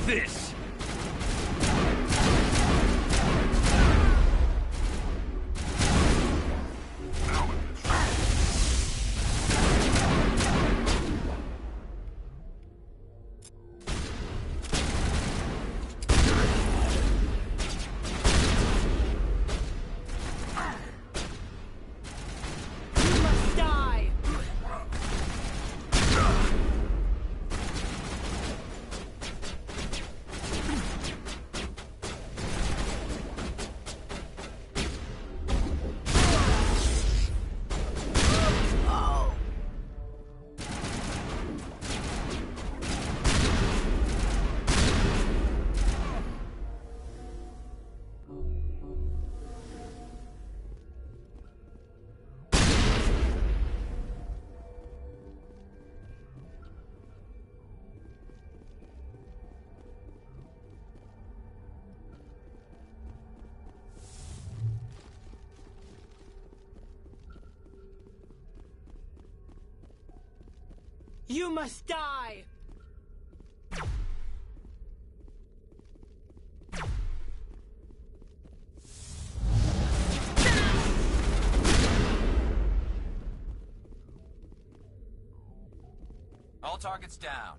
this! You must die! All targets down.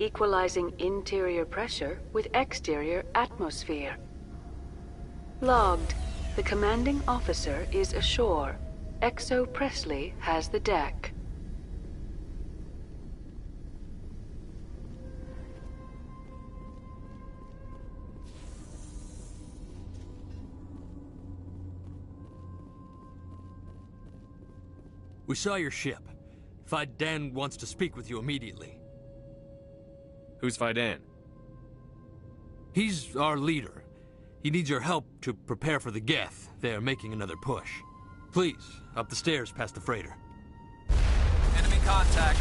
equalizing interior pressure with exterior atmosphere. Logged. The commanding officer is ashore. Exo Presley has the deck. We saw your ship. Fidan wants to speak with you immediately. Who's Fidan? He's our leader. He needs your help to prepare for the Geth. They're making another push. Please, up the stairs past the freighter. Enemy contact.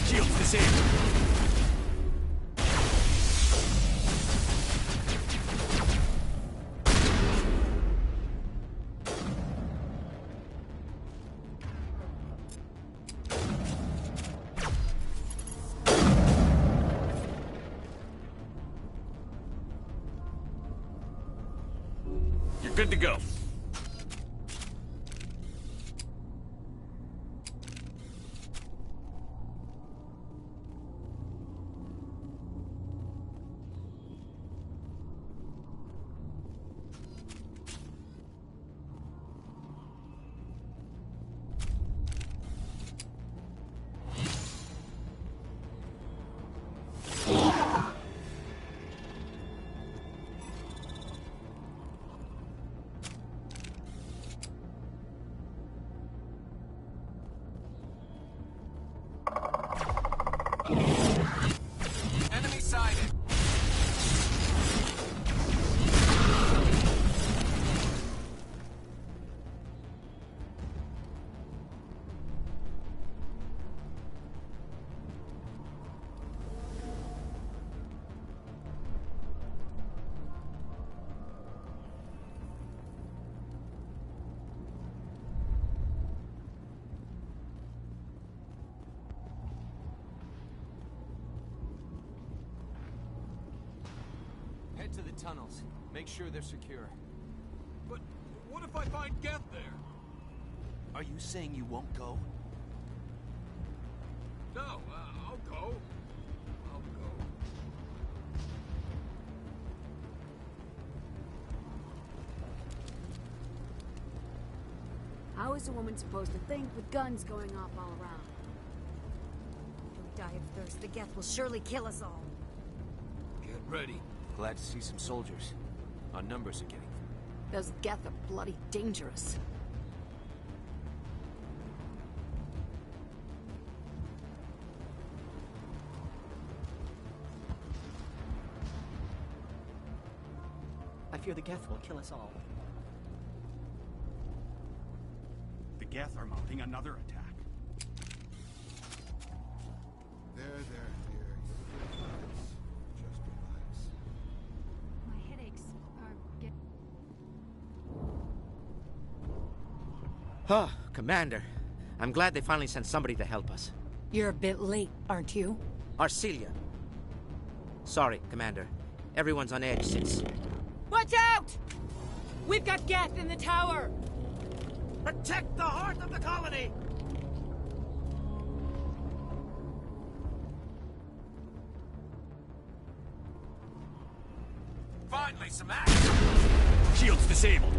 Shields disabled. You're good to go. Enemy sighted. Head to the tunnels. Make sure they're secure. But what if I find Geth there? Are you saying you won't go? No, I'll go. I'll go. How is a woman supposed to think with guns going off all around? If we die of thirst, the Geth will surely kill us all. Get ready. Glad to see some soldiers. Our numbers are getting few. Those Geth are bloody dangerous. I fear the Geth will kill us all. The Geth are mounting another attack. There, dear. You'll relax. Just relax. My headaches are getting... Oh, Commander. I'm glad they finally sent somebody to help us. You're a bit late, aren't you? Arcelia. Sorry, Commander. Everyone's on edge since... Watch out! We've got Geth in the tower! Protect the heart of the colony! Finally, some action! Shields disabled.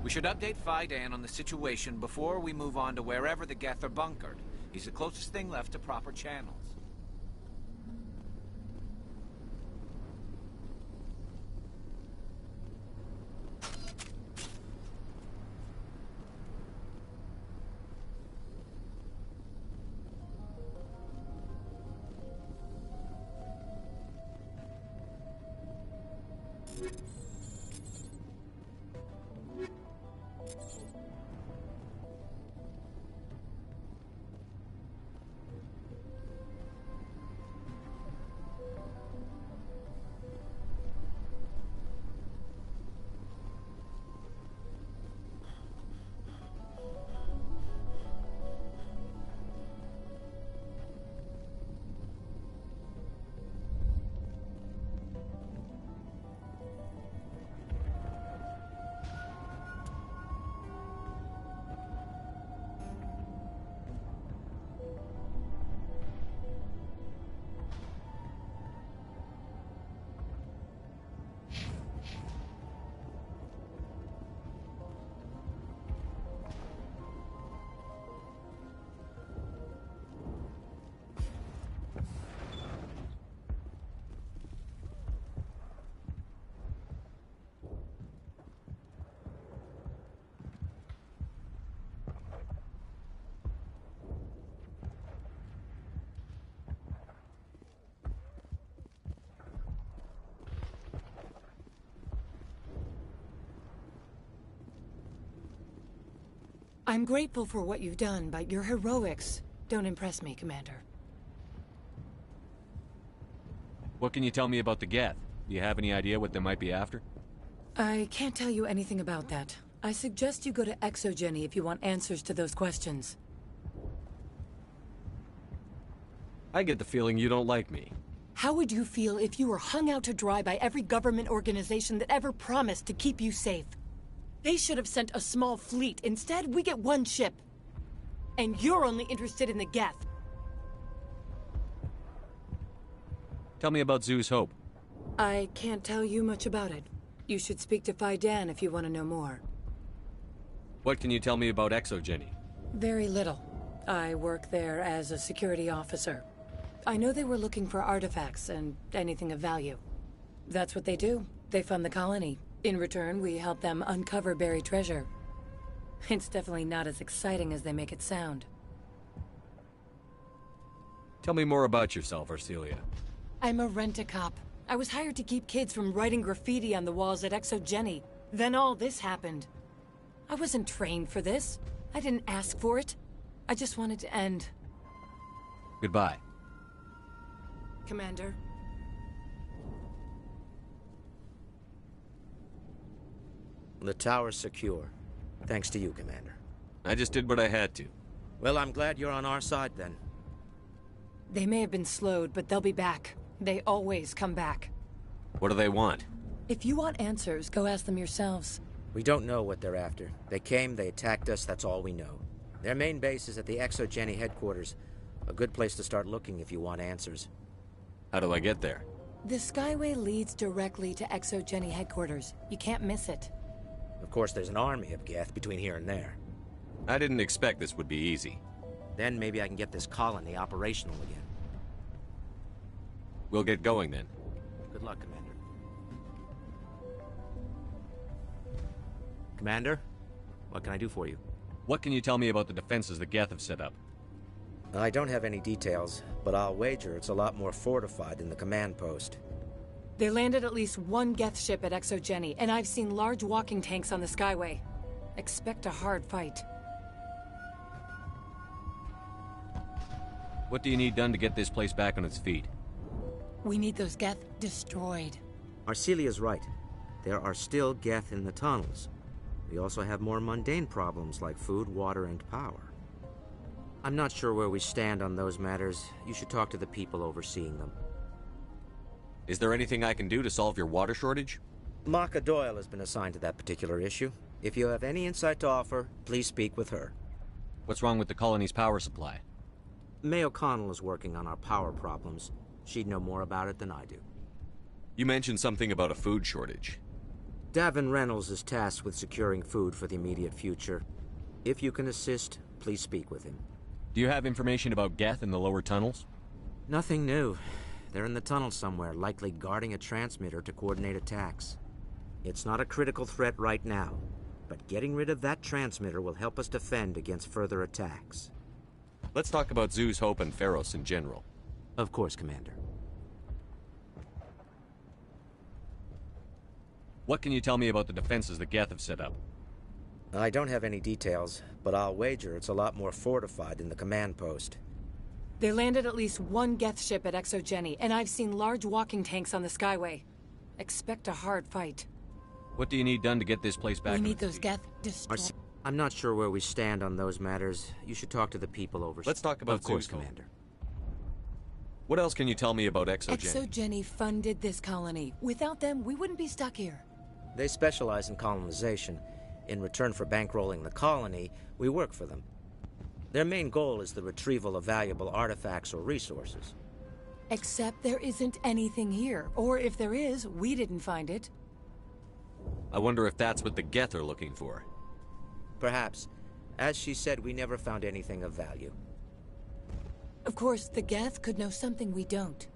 We should update Fidan on the situation before we move on to wherever the Geth are bunkered. He's the closest thing left to proper channels. I'm grateful for what you've done, but your heroics don't impress me, Commander. What can you tell me about the Geth? Do you have any idea what they might be after? I can't tell you anything about that. I suggest you go to Exogeny if you want answers to those questions. I get the feeling you don't like me. How would you feel if you were hung out to dry by every government organization that ever promised to keep you safe? They should have sent a small fleet. Instead, we get one ship. And you're only interested in the Geth. Tell me about Zoo's Hope. I can't tell you much about it. You should speak to Fidan if you want to know more. What can you tell me about Exogeny? Very little. I work there as a security officer. I know they were looking for artifacts and anything of value. That's what they do. They fund the colony. In return, we help them uncover buried treasure. It's definitely not as exciting as they make it sound. Tell me more about yourself, Arcelia. I'm a rent-a-cop. I was hired to keep kids from writing graffiti on the walls at Exogeny. Then all this happened. I wasn't trained for this. I didn't ask for it. I just wanted to end. Goodbye. Commander. The tower's secure. Thanks to you, Commander. I just did what I had to. Well, I'm glad you're on our side, then. They may have been slowed, but they'll be back. They always come back. What do they want? If you want answers, go ask them yourselves. We don't know what they're after. They came, they attacked us, that's all we know. Their main base is at the Exogeny headquarters. A good place to start looking if you want answers. How do I get there? The Skyway leads directly to Exogeny headquarters. You can't miss it. Of course, there's an army of Geth between here and there. I didn't expect this would be easy. Then maybe I can get this colony operational again. We'll get going then. Good luck, Commander. Commander, what can I do for you? What can you tell me about the defenses the Geth have set up? I don't have any details, but I'll wager it's a lot more fortified than the command post. They landed at least one Geth ship at Exogeny, and I've seen large walking tanks on the Skyway. Expect a hard fight. What do you need done to get this place back on its feet? We need those Geth destroyed. Arcelia's right. There are still Geth in the tunnels. We also have more mundane problems like food, water, and power. I'm not sure where we stand on those matters. You should talk to the people overseeing them. Is there anything I can do to solve your water shortage? Maka Doyle has been assigned to that particular issue. If you have any insight to offer, please speak with her. What's wrong with the colony's power supply? May O'Connell is working on our power problems. She'd know more about it than I do. You mentioned something about a food shortage. Davin Reynolds is tasked with securing food for the immediate future. If you can assist, please speak with him. Do you have information about Geth in the lower tunnels? Nothing new. They're in the tunnel somewhere, likely guarding a transmitter to coordinate attacks. It's not a critical threat right now, but getting rid of that transmitter will help us defend against further attacks. Let's talk about Zoo's Hope and Pharos in general. Of course, Commander. What can you tell me about the defenses the Geth have set up? I don't have any details, but I'll wager it's a lot more fortified than the command post. They landed at least one Geth ship at Exogeny, and I've seen large walking tanks on the Skyway. Expect a hard fight. What do you need done to get this place back? We need those Geth destroyed. I'm not sure where we stand on those matters. You should talk to the people over. Let's talk about Of course, Zoo's Hope. Commander. What else can you tell me about Exogeny? Exogeny funded this colony. Without them, we wouldn't be stuck here. They specialize in colonization. In return for bankrolling the colony, we work for them. Their main goal is the retrieval of valuable artifacts or resources. Except there isn't anything here. Or if there is, we didn't find it. I wonder if that's what the Geth are looking for. Perhaps. As she said, we never found anything of value. Of course, the Geth could know something we don't.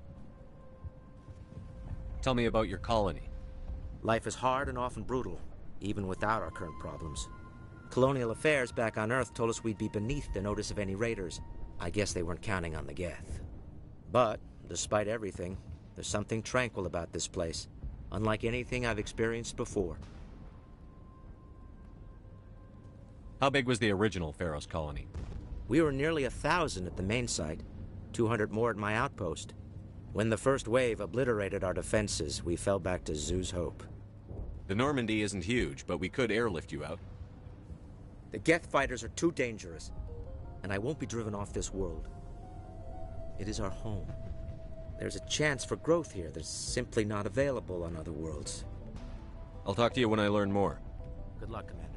Tell me about your colony. Life is hard and often brutal, even without our current problems. Colonial affairs back on Earth told us we'd be beneath the notice of any raiders. I guess they weren't counting on the Geth. But, despite everything, there's something tranquil about this place, unlike anything I've experienced before. How big was the original Pharos colony? We were nearly 1,000 at the main site, 200 more at my outpost. When the first wave obliterated our defenses, we fell back to Zoo's Hope. The Normandy isn't huge, but we could airlift you out. The Geth fighters are too dangerous, and I won't be driven off this world. It is our home. There's a chance for growth here that's simply not available on other worlds. I'll talk to you when I learn more. Good luck, Commander.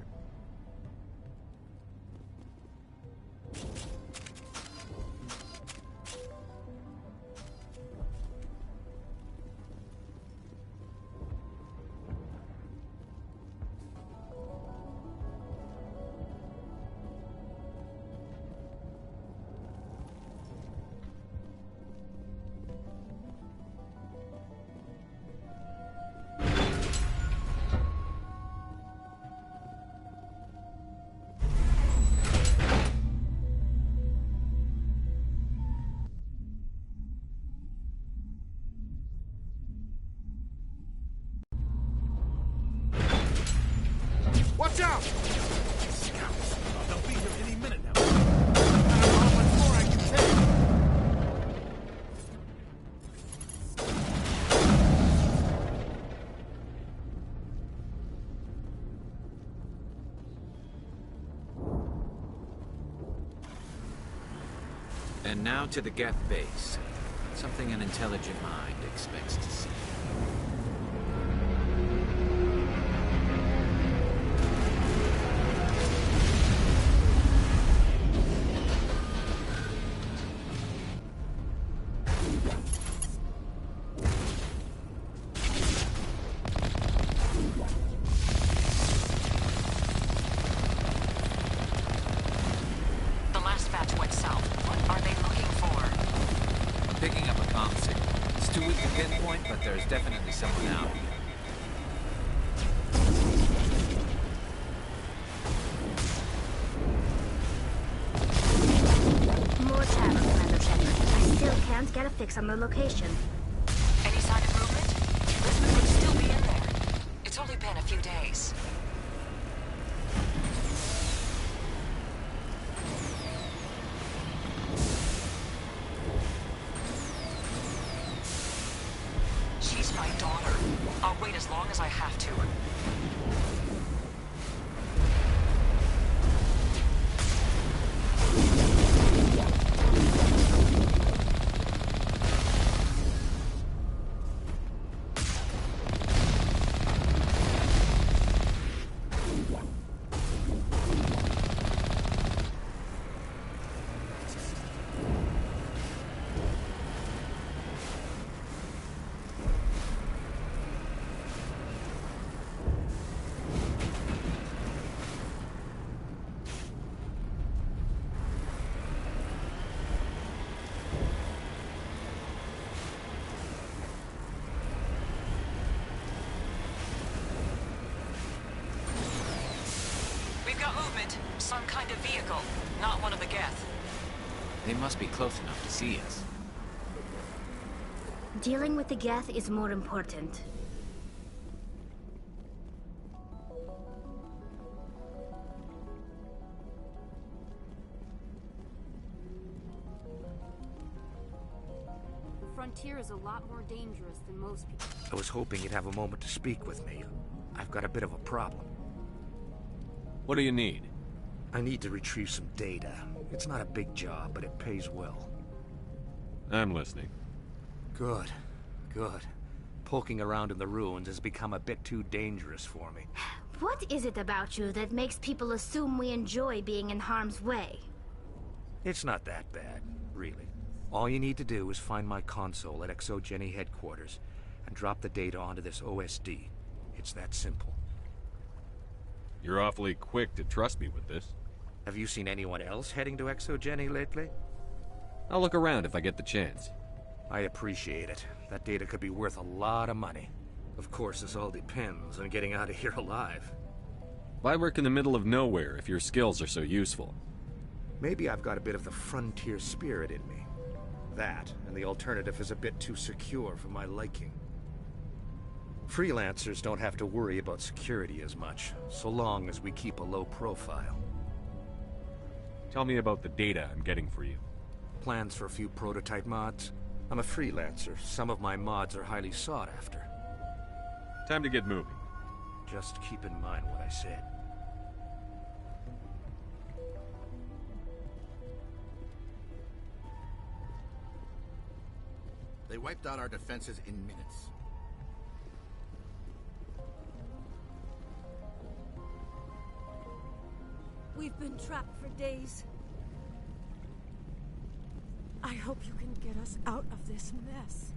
Watch out! Scouts! They'll be here any minute now. I don't know how much more I can take. And now to the Geth base. Something an intelligent mind expects to see. The last batch went south. What are they looking for? I'm picking up a comm signal. It's too weak to pinpoint, but there's definitely someone out. More tabs, Commander Shepard. I still can't get a fix on the location. Any sign of movement? Lisbon could still be in there. It's only been a few days. She's my daughter. I'll wait as long as I have to. movement. Some kind of vehicle, not one of the Geth. They must be close enough to see us. Dealing with the Geth is more important. The frontier is a lot more dangerous than most people. I was hoping you'd have a moment to speak with me. I've got a bit of a problem. What do you need? I need to retrieve some data. It's not a big job, but it pays well. I'm listening. Good. Good. Poking around in the ruins has become a bit too dangerous for me. What is it about you that makes people assume we enjoy being in harm's way? It's not that bad, really. All you need to do is find my console at Exogeny headquarters and drop the data onto this OSD. It's that simple. You're awfully quick to trust me with this. Have you seen anyone else heading to Exogeny lately? I'll look around if I get the chance. I appreciate it. That data could be worth a lot of money. Of course, this all depends on getting out of here alive. Why work in the middle of nowhere if your skills are so useful? Maybe I've got a bit of the frontier spirit in me. That, and the alternative is a bit too secure for my liking. Freelancers don't have to worry about security as much, so long as we keep a low profile. Tell me about the data I'm getting for you. Plans for a few prototype mods? I'm a freelancer. Some of my mods are highly sought after. Time to get moving. Just keep in mind what I said. They wiped out our defenses in minutes. We've been trapped for days. I hope you can get us out of this mess.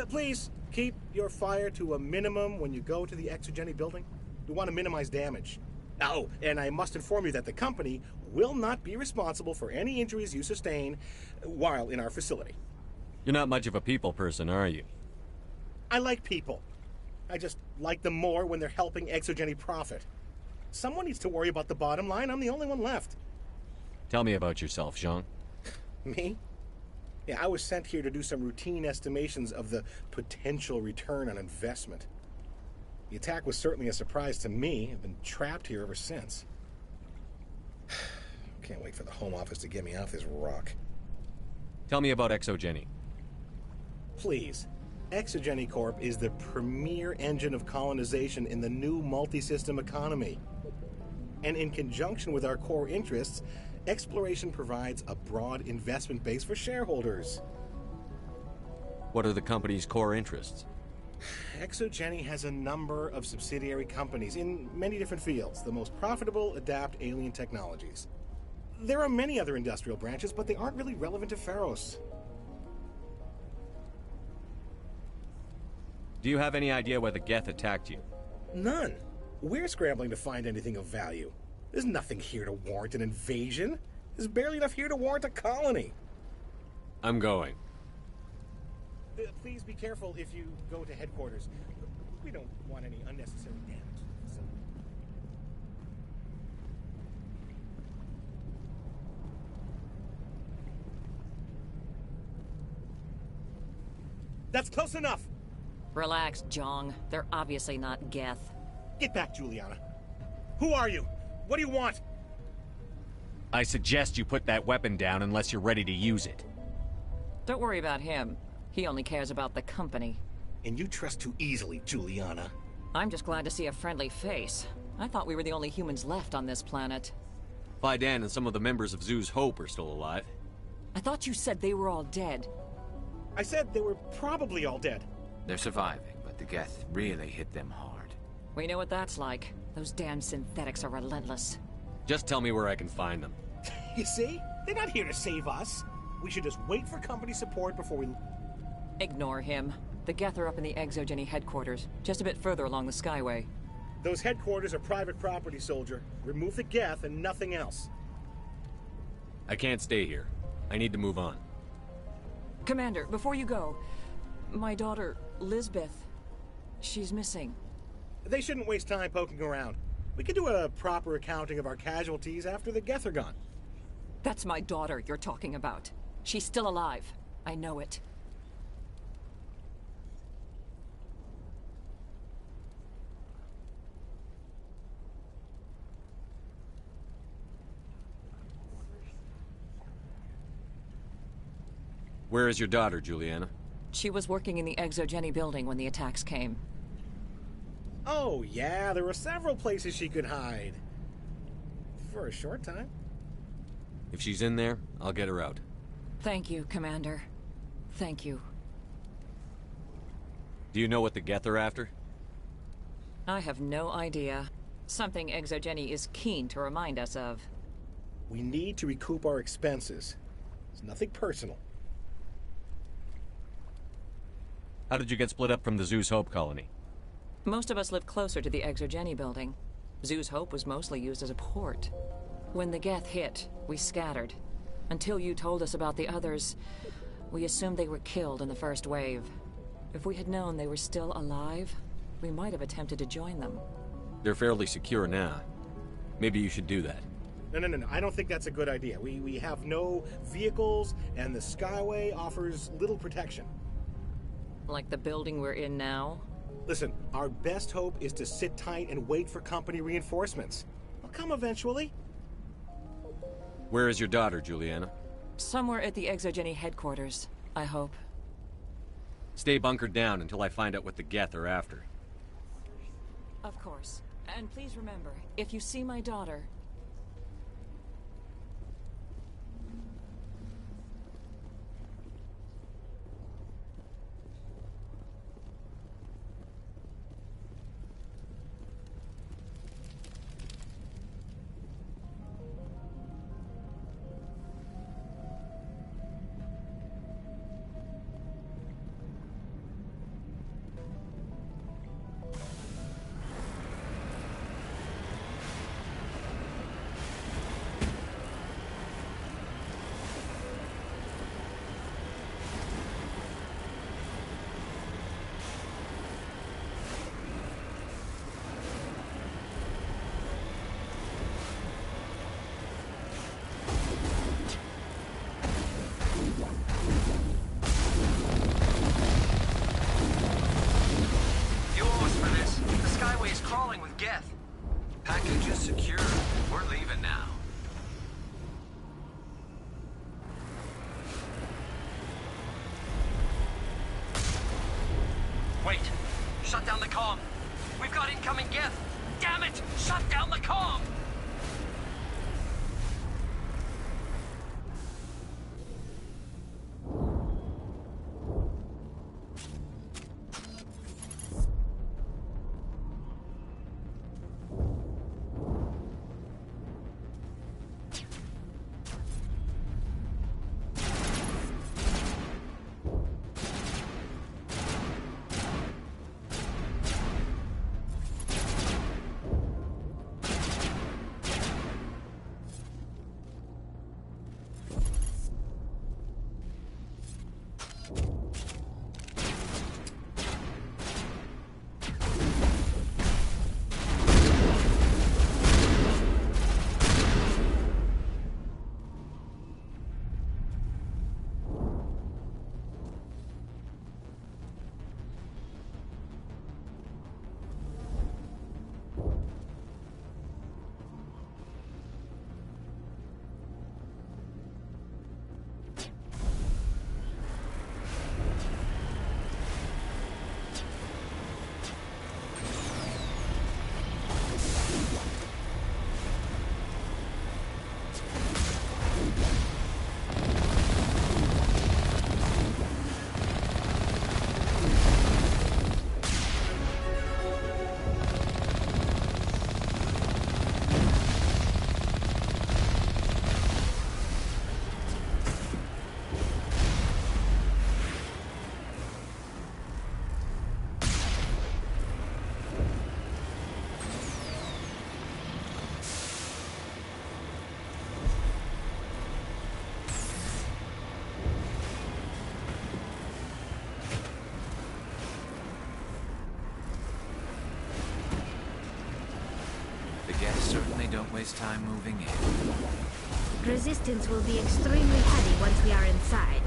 Please, keep your fire to a minimum when you go to the Exogeny building. We want to minimize damage. Oh, and I must inform you that the company will not be responsible for any injuries you sustain while in our facility. You're not much of a people person, are you? I like people. I just like them more when they're helping Exogeny profit. Someone needs to worry about the bottom line. I'm the only one left. Tell me about yourself, Jean. Me? Yeah, I was sent here to do some routine estimations of the potential return on investment. The attack was certainly a surprise to me. I've been trapped here ever since. Can't wait for the Home Office to get me off this rock. Tell me about Exogeny. Please. Exogeny Corp is the premier engine of colonization in the new multi-system economy. And in conjunction with our core interests, exploration provides a broad investment base for shareholders. What are the company's core interests? Exogeny has a number of subsidiary companies in many different fields. The most profitable adapt alien technologies. There are many other industrial branches, but they aren't really relevant to Pharos. Do you have any idea why the Geth attacked you? None. We're scrambling to find anything of value. There's nothing here to warrant an invasion. There's barely enough here to warrant a colony. I'm going. Please be careful if you go to headquarters. We don't want any unnecessary damage. That's close enough! Relax, Jong. They're obviously not Geth. Get back, Juliana. Who are you? What do you want? I suggest you put that weapon down unless you're ready to use it. Don't worry about him. He only cares about the company. And you trust too easily, Juliana. I'm just glad to see a friendly face. I thought we were the only humans left on this planet. Fidan and some of the members of Zoo's Hope are still alive. I thought you said they were all dead. I said they were probably all dead. They're surviving, but the Geth really hit them hard. We know what that's like. Those damn synthetics are relentless. Just tell me where I can find them. You see? They're not here to save us. We should just wait for company support before we... Ignore him. The Geth are up in the Exogeny headquarters, just a bit further along the Skyway. Those headquarters are private property, soldier. Remove the Geth and nothing else. I can't stay here. I need to move on. Commander, before you go, my daughter, Lisbeth, she's missing. They shouldn't waste time poking around. We could do a proper accounting of our casualties after the Geth are gone. That's my daughter you're talking about. She's still alive. I know it. Where is your daughter, Juliana? She was working in the Exogeny building when the attacks came. Oh, yeah, there were several places she could hide. For a short time. If she's in there, I'll get her out. Thank you, Commander. Thank you. Do you know what the Geth are after? I have no idea. Something Exogeny is keen to remind us of. We need to recoup our expenses. It's nothing personal. How did you get split up from the Zeus Hope colony? Most of us live closer to the Exogeny building. Zeus Hope was mostly used as a port. When the Geth hit, we scattered. Until you told us about the others, we assumed they were killed in the first wave. If we had known they were still alive, we might have attempted to join them. They're fairly secure now. Maybe you should do that. No. I don't think that's a good idea. We have no vehicles, and the Skyway offers little protection. Like the building we're in now? Listen, our best hope is to sit tight and wait for company reinforcements. They'll come eventually. Where is your daughter, Juliana? Somewhere at the Exogeny headquarters, I hope. Stay bunkered down until I find out what the Geth are after. Of course. And please remember, if you see my daughter... Package is secure. We're leaving now. Wait! Shut down the comm! We've got incoming Geth! Damn it! Shut down the comm! certainly don't waste time moving in. Resistance will be extremely heavy once we are inside.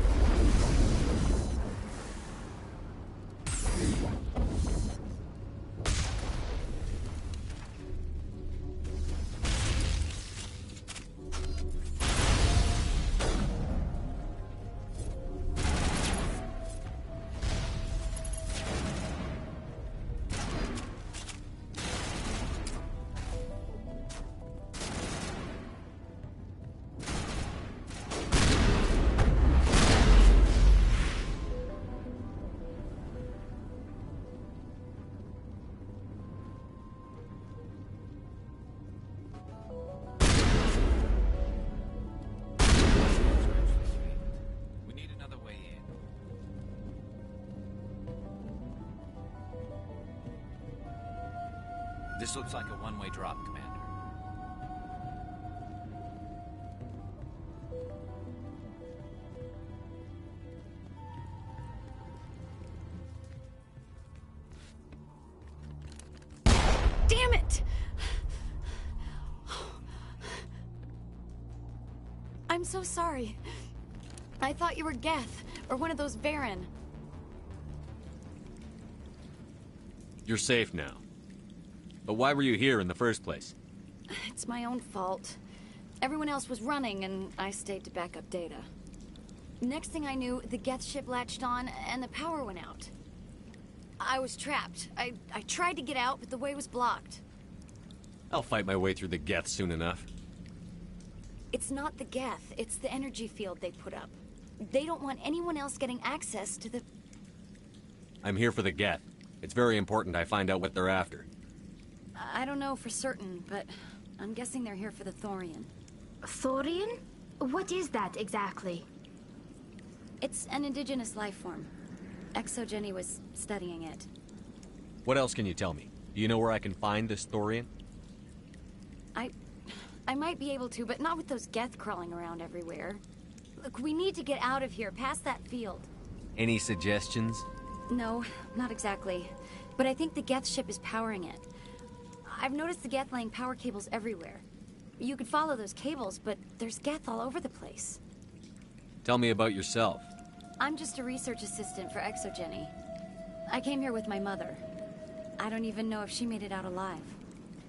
We need another way in. This looks like a one-way drop, Commander. Damn it! I'm so sorry. I thought you were Geth, or one of those Varen. You're safe now. But why were you here in the first place? It's my own fault. Everyone else was running, and I stayed to back up data. Next thing I knew, the Geth ship latched on, and the power went out. I was trapped. I tried to get out, but the way was blocked. I'll fight my way through the Geth soon enough. It's not the Geth, it's the energy field they put up. They don't want anyone else getting access to the... I'm here for the Geth. It's very important I find out what they're after. I don't know for certain, but I'm guessing they're here for the Thorian. Thorian? What is that exactly? It's an indigenous life form. Exogeny was studying it. What else can you tell me? Do you know where I can find this Thorian? I might be able to, but not with those Geth crawling around everywhere. Look, we need to get out of here, past that field. Any suggestions? No, not exactly. But I think the Geth ship is powering it. I've noticed the Geth laying power cables everywhere. You could follow those cables, but there's Geth all over the place. Tell me about yourself. I'm just a research assistant for Exogeny. I came here with my mother. I don't even know if she made it out alive.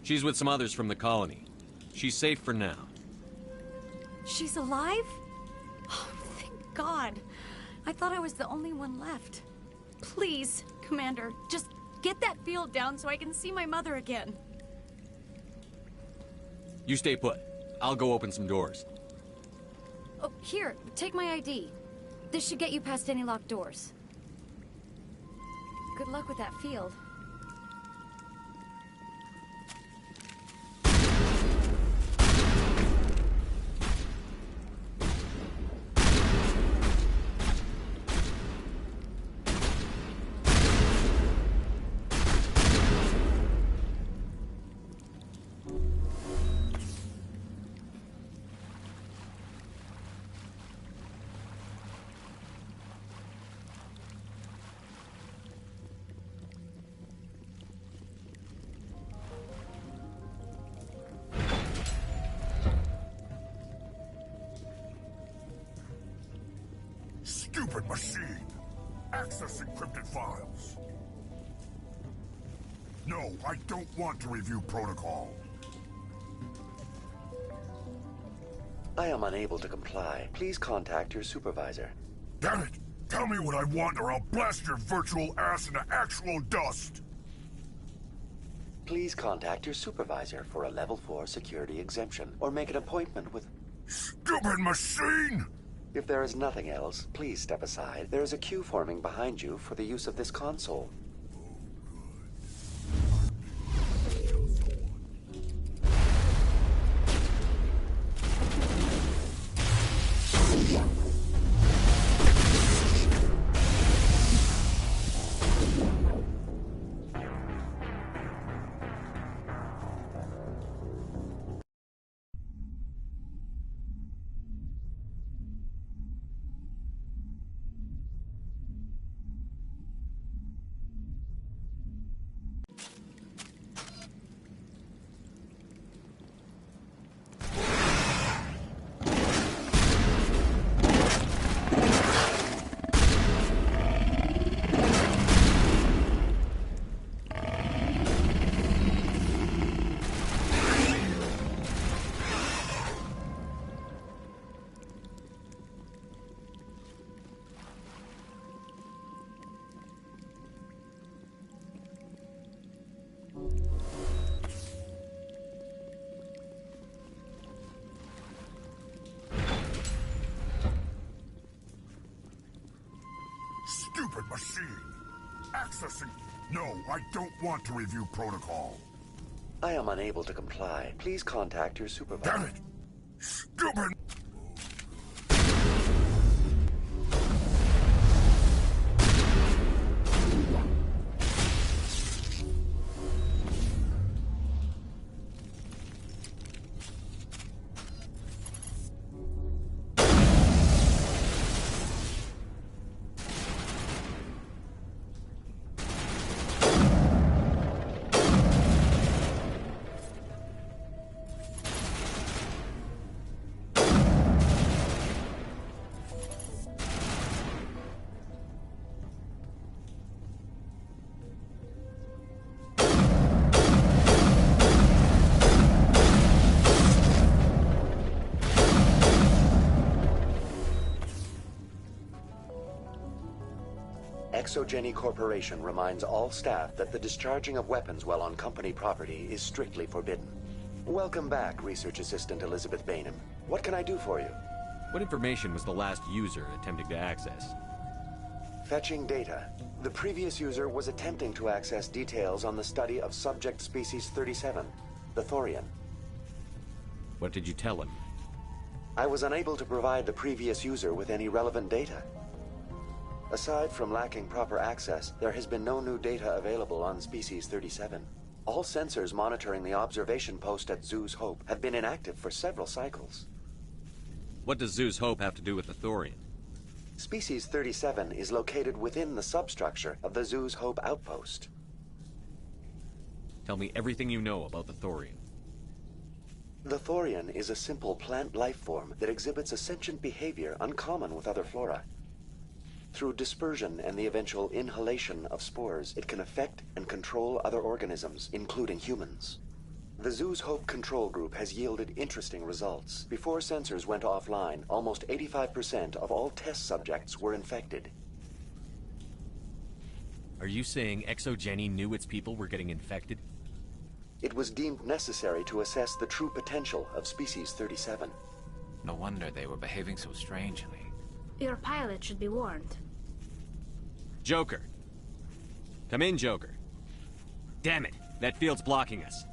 She's with some others from the colony. She's safe for now. She's alive? Oh, thank God. I thought I was the only one left. Please, Commander, just get that field down so I can see my mother again. You stay put. I'll go open some doors. Oh, here, take my ID. This should get you past any locked doors. Good luck with that field. Stupid machine! Access encrypted files. No, I don't want to review protocol. I am unable to comply. Please contact your supervisor. Damn it! Tell me what I want or I'll blast your virtual ass into actual dust! Please contact your supervisor for a level 4 security exemption, or make an appointment with... Stupid machine! If there is nothing else, please step aside. There is a queue forming behind you for the use of this console. stupid machine. Accessing... No, I don't want to review protocol. I am unable to comply. Please contact your supervisor. Damn it! Stupid... Exogeny Corporation reminds all staff that the discharging of weapons while on company property is strictly forbidden. Welcome back, Research Assistant Elizabeth Bainham. What can I do for you? What information was the last user attempting to access? Fetching data. The previous user was attempting to access details on the study of subject species 37, the Thorian. What did you tell him? I was unable to provide the previous user with any relevant data. Aside from lacking proper access, there has been no new data available on Species 37. All sensors monitoring the observation post at Zeus Hope have been inactive for several cycles. What does Zeus Hope have to do with the Thorian? Species 37 is located within the substructure of the Zeus Hope outpost. Tell me everything you know about the Thorian. The Thorian is a simple plant life form that exhibits a sentient behavior uncommon with other flora. Through dispersion and the eventual inhalation of spores, it can affect and control other organisms, including humans. The Zeus Hope control group has yielded interesting results. Before sensors went offline, almost 85% of all test subjects were infected. Are you saying Exogeny knew its people were getting infected? It was deemed necessary to assess the true potential of Species 37. No wonder they were behaving so strangely. Your pilot should be warned. Joker. Come in, Joker. Damn it, that field's blocking us.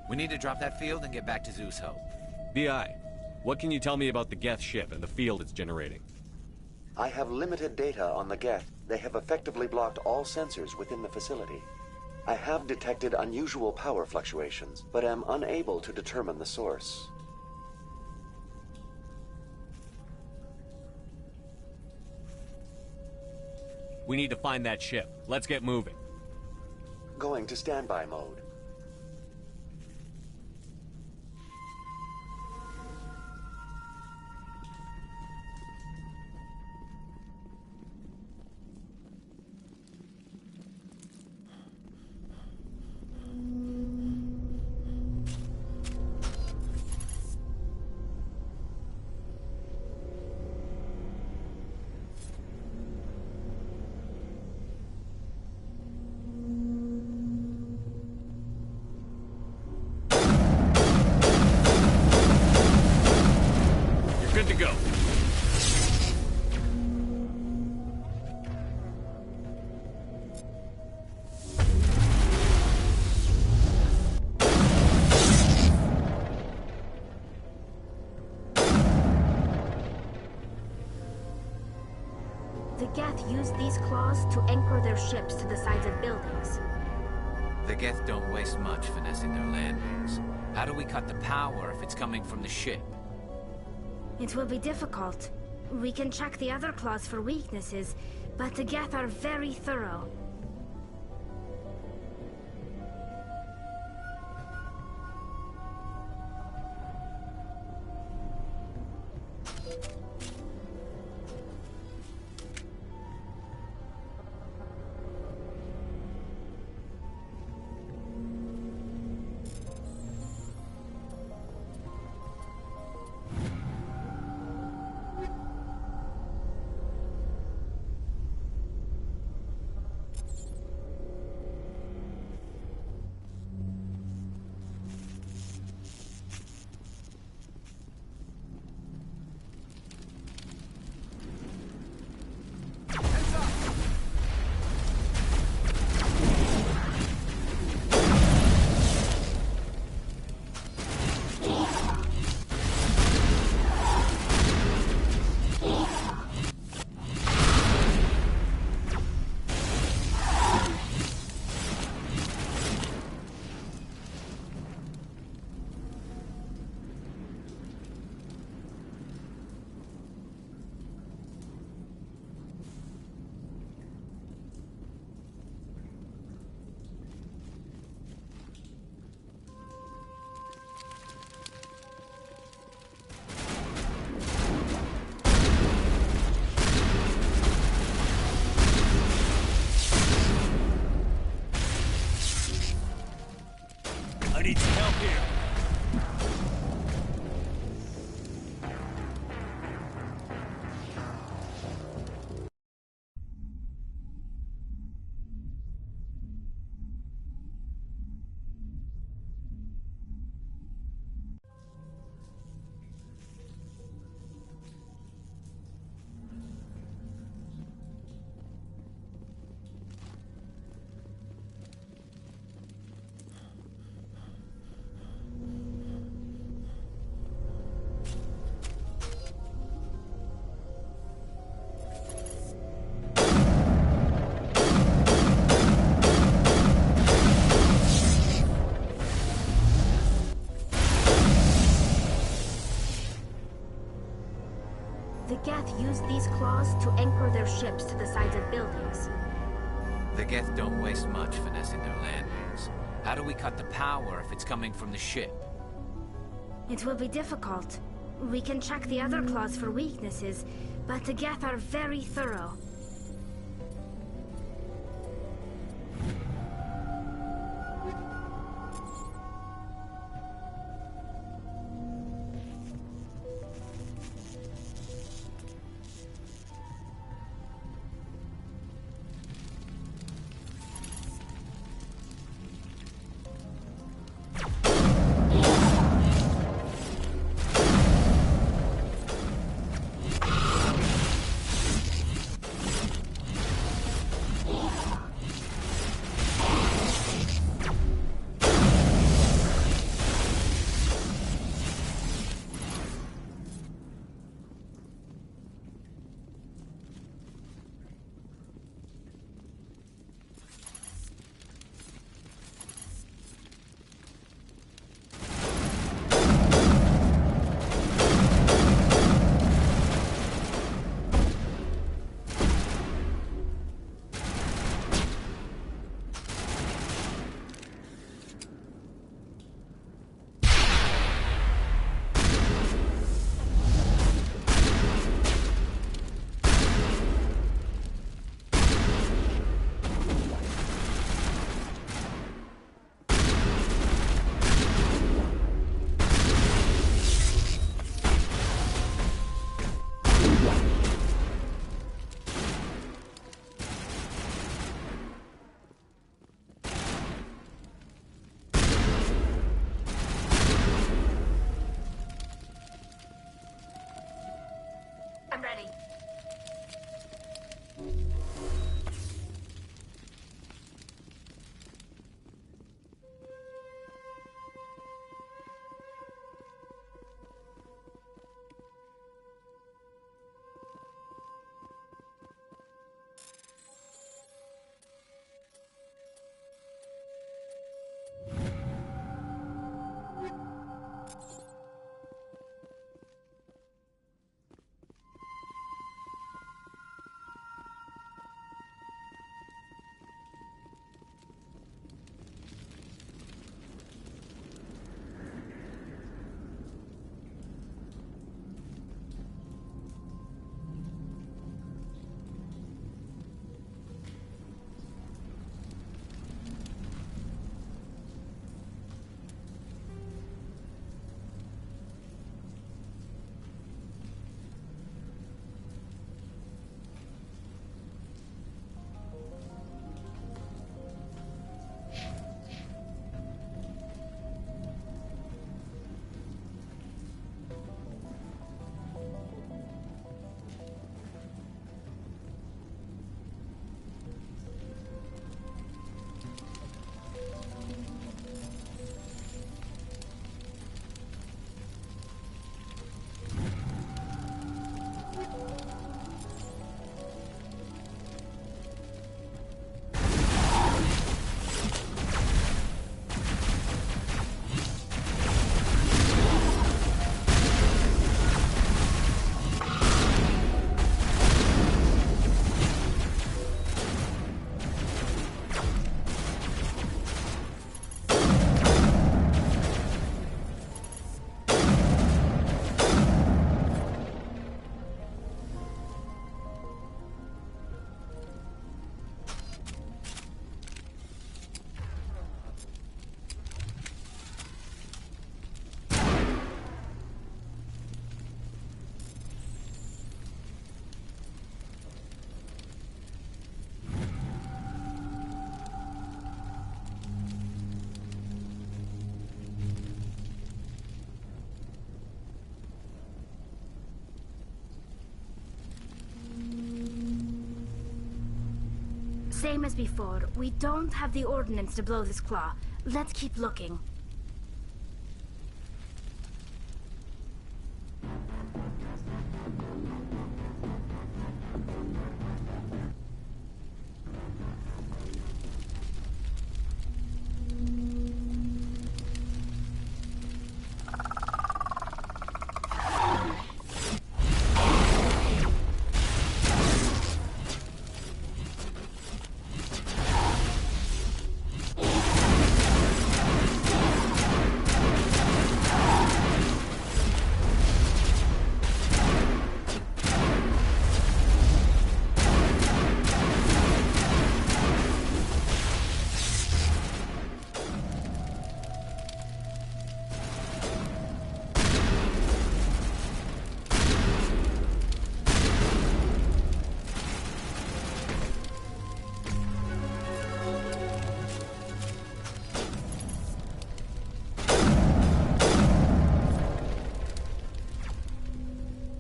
We need to drop that field and get back to Zeus Hope. BI, what can you tell me about the Geth ship and the field it's generating? I have limited data on the Geth. They have effectively blocked all sensors within the facility. I have detected unusual power fluctuations, but am unable to determine the source. We need to find that ship. Let's get moving. Going to standby mode. Good to go. The Geth use these claws to anchor their ships to the sides of buildings. The Geth don't waste much finessing their landings. How do we cut the power if it's coming from the ship? It will be difficult. We can check the other claws for weaknesses, but the Geth are very thorough. need some help here. The Geth use these claws to anchor their ships to the sides of buildings. The Geth don't waste much finessing their landings. How do we cut the power if it's coming from the ship? It will be difficult. We can check the other claws for weaknesses, but the Geth are very thorough. Same as before. We don't have the ordnance to blow this claw. Let's keep looking.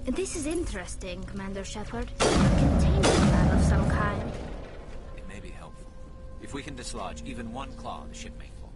This is interesting, Commander Shepard. A containment lab of some kind. It may be helpful. If we can dislodge even one claw, the ship may fall.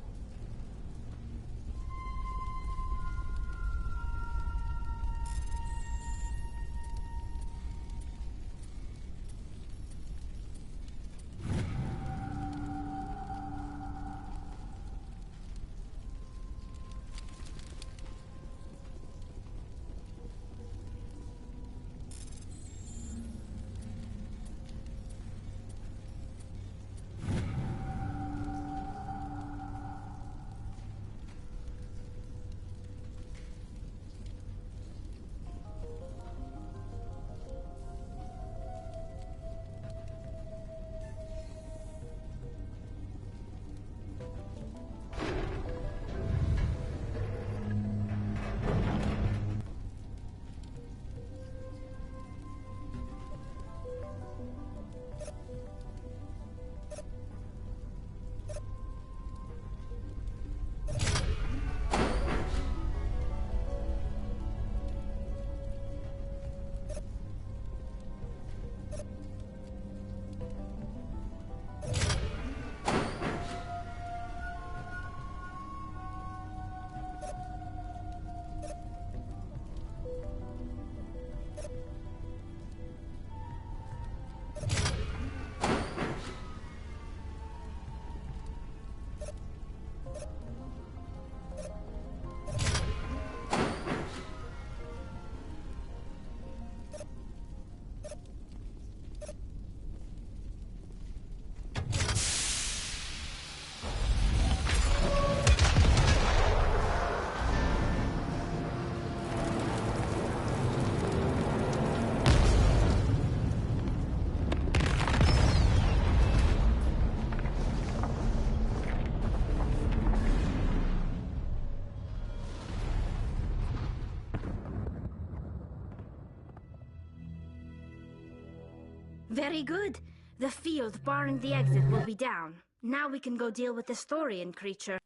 Very good. The field barring the exit will be down. Now we can go deal with the Thorian creature.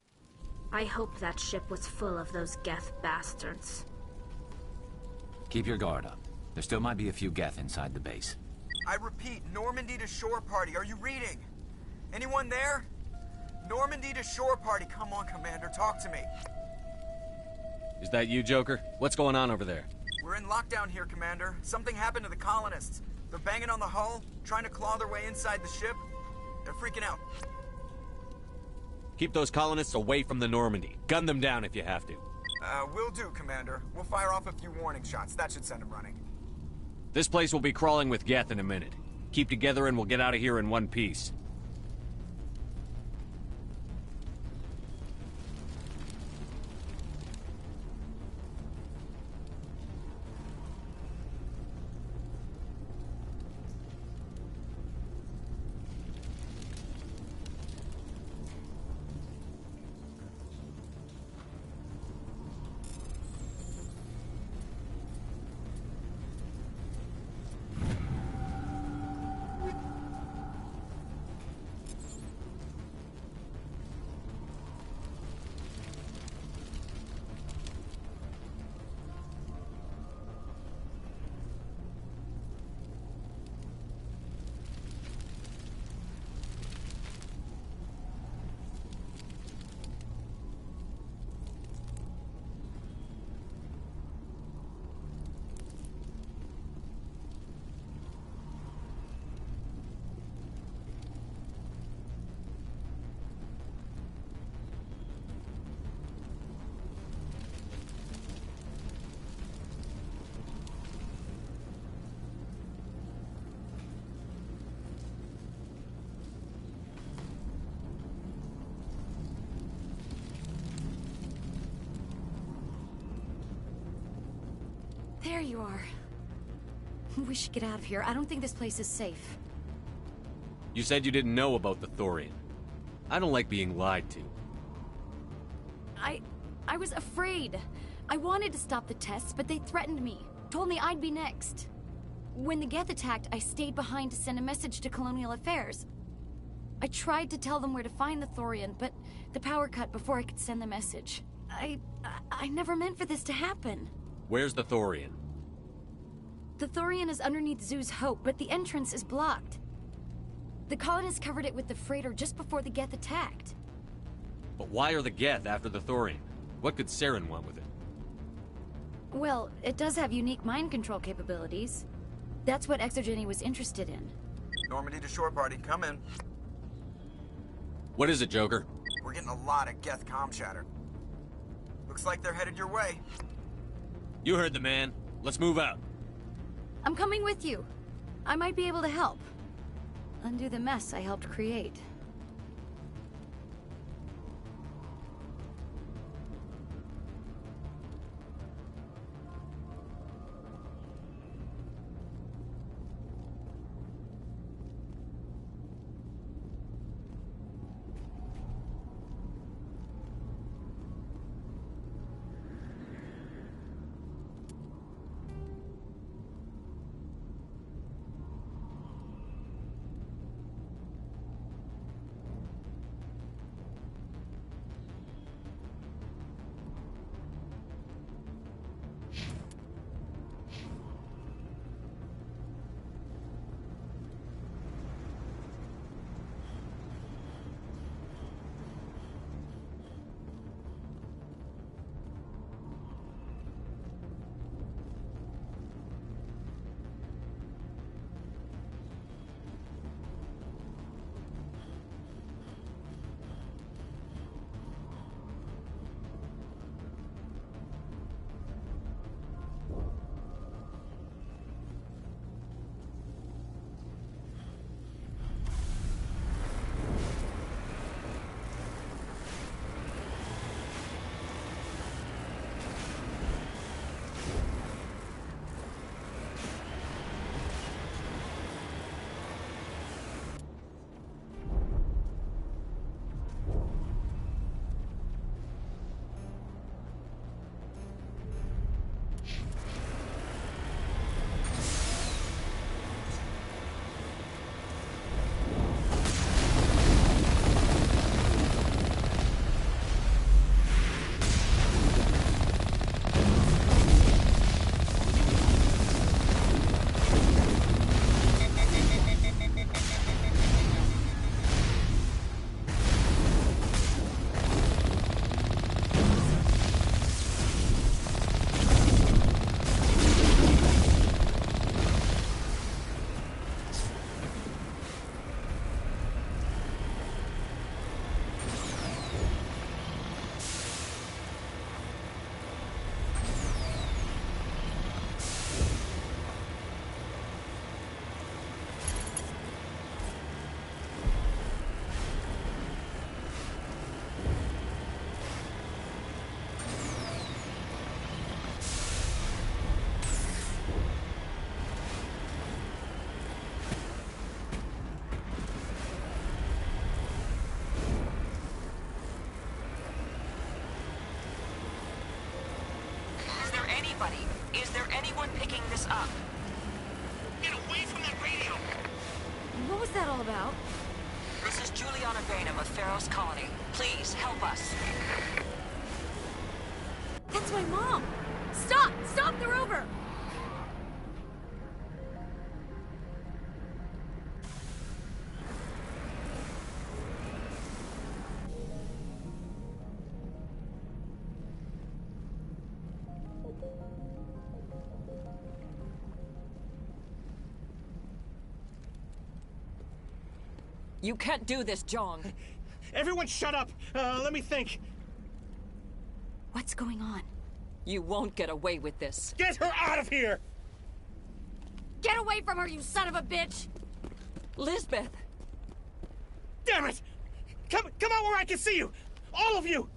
I hope that ship was full of those Geth bastards. Keep your guard up. There still might be a few Geth inside the base. I repeat, Normandy to shore party. Are you reading? Anyone there? Normandy to shore party. Come on, Commander. Talk to me. Is that you, Joker? What's going on over there? We're in lockdown here, Commander. Something happened to the colonists. They're banging on the hull, trying to claw their way inside the ship. They're freaking out. Keep those colonists away from the Normandy. Gun them down if you have to. Will do, Commander. We'll fire off a few warning shots. That should send them running. This place will be crawling with Geth in a minute. Keep together and we'll get out of here in one piece. There you are. We should get out of here. I don't think this place is safe. You said you didn't know about the Thorian. I don't like being lied to. I was afraid. I wanted to stop the tests, but they threatened me. Told me I'd be next. When the Geth attacked, I stayed behind to send a message to Colonial Affairs. I tried to tell them where to find the Thorian, but the power cut before I could send the message. I never meant for this to happen. Where's the Thorian? The Thorian is underneath Zoo's Hope, but the entrance is blocked. The colonists covered it with the freighter just before the Geth attacked. But why are the Geth after the Thorian? What could Saren want with it? Well, it does have unique mind control capabilities. That's what Exogeny was interested in. Normandy to shore party, come in. What is it, Joker? We're getting a lot of Geth comm chatter. Looks like they're headed your way. You heard the man. Let's move out. I'm coming with you. I might be able to help. Undo the mess I helped create. Is there anyone picking this up? Get away from that radio! What was that all about? This is Juliana Bainham of Pharaoh's Colony. Please, help us. That's my mom! Stop! Stop the rover! You can't do this, John. Everyone shut up! Let me think. What's going on? You won't get away with this. Get her out of here! Get away from her, you son of a bitch! Lisbeth! Damn it! Come out where I can see you! All of you!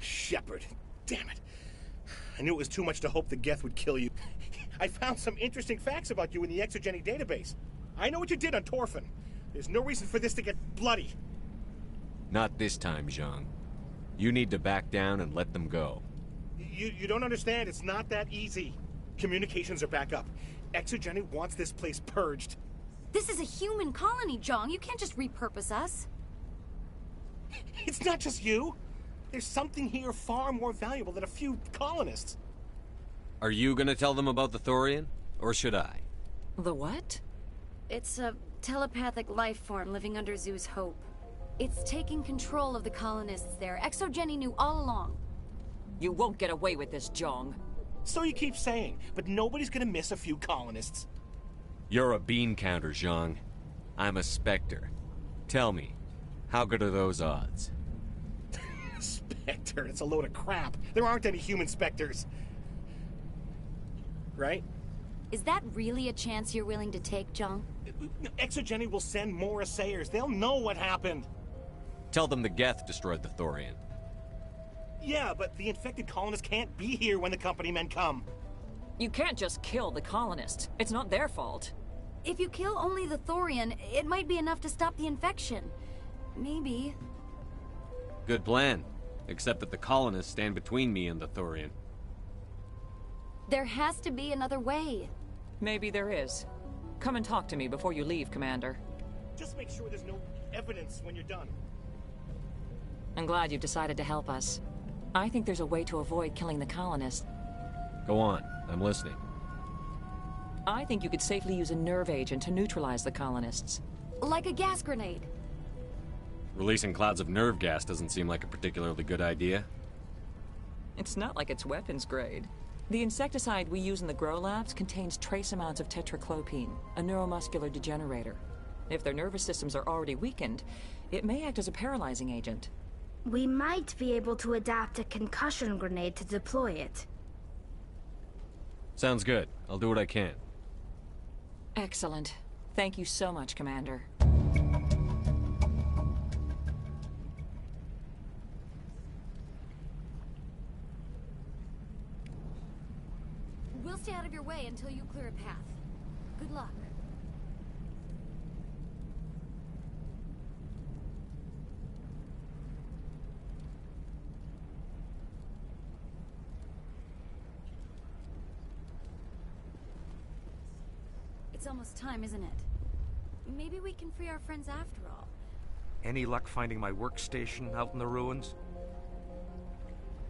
Shepard, damn it. I knew it was too much to hope the Geth would kill you. I found some interesting facts about you in the Exogeny database. I know what you did on Torfin. There's no reason for this to get bloody. Not this time, Zhang. You need to back down and let them go. You don't understand. It's not that easy. Communications are back up. Exogeny wants this place purged. This is a human colony, Zhang. You can't just repurpose us. It's not just you. There's something here far more valuable than a few colonists. Are you gonna tell them about the Thorian? Or should I? The what? It's a telepathic life form living under Zeus' Hope. It's taking control of the colonists there. Exogeny knew all along. You won't get away with this, Zhang. So you keep saying, but nobody's gonna miss a few colonists. You're a bean counter, Zhang. I'm a Spectre. Tell me, how good are those odds? Spectre, it's a load of crap. There aren't any human Spectres. Right? Is that really a chance you're willing to take, Zhang? Exogeny will send more assayers. They'll know what happened. Tell them the Geth destroyed the Thorian. Yeah, but the infected colonists can't be here when the company men come. You can't just kill the colonists. It's not their fault. If you kill only the Thorian, it might be enough to stop the infection. Maybe. Good plan. Except that the colonists stand between me and the Thorian. There has to be another way. Maybe there is. Come and talk to me before you leave, Commander. Just make sure there's no evidence when you're done. I'm glad you've decided to help us. I think there's a way to avoid killing the colonists. Go on, I'm listening. I think you could safely use a nerve agent to neutralize the colonists. Like a gas grenade. Releasing clouds of nerve gas doesn't seem like a particularly good idea. It's not like it's weapons grade. The insecticide we use in the grow labs contains trace amounts of tetraclopine, a neuromuscular degenerator. If their nervous systems are already weakened, it may act as a paralyzing agent. We might be able to adapt a concussion grenade to deploy it. Sounds good. I'll do what I can. Excellent. Thank you so much, Commander. We'll stay out of your way until you clear a path. Good luck. It's almost time, isn't it? Maybe we can free our friends after all. Any luck finding my workstation out in the ruins?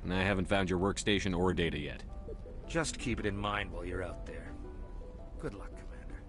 And I haven't found your workstation or data yet. Just keep it in mind while you're out there. Good luck, Commander.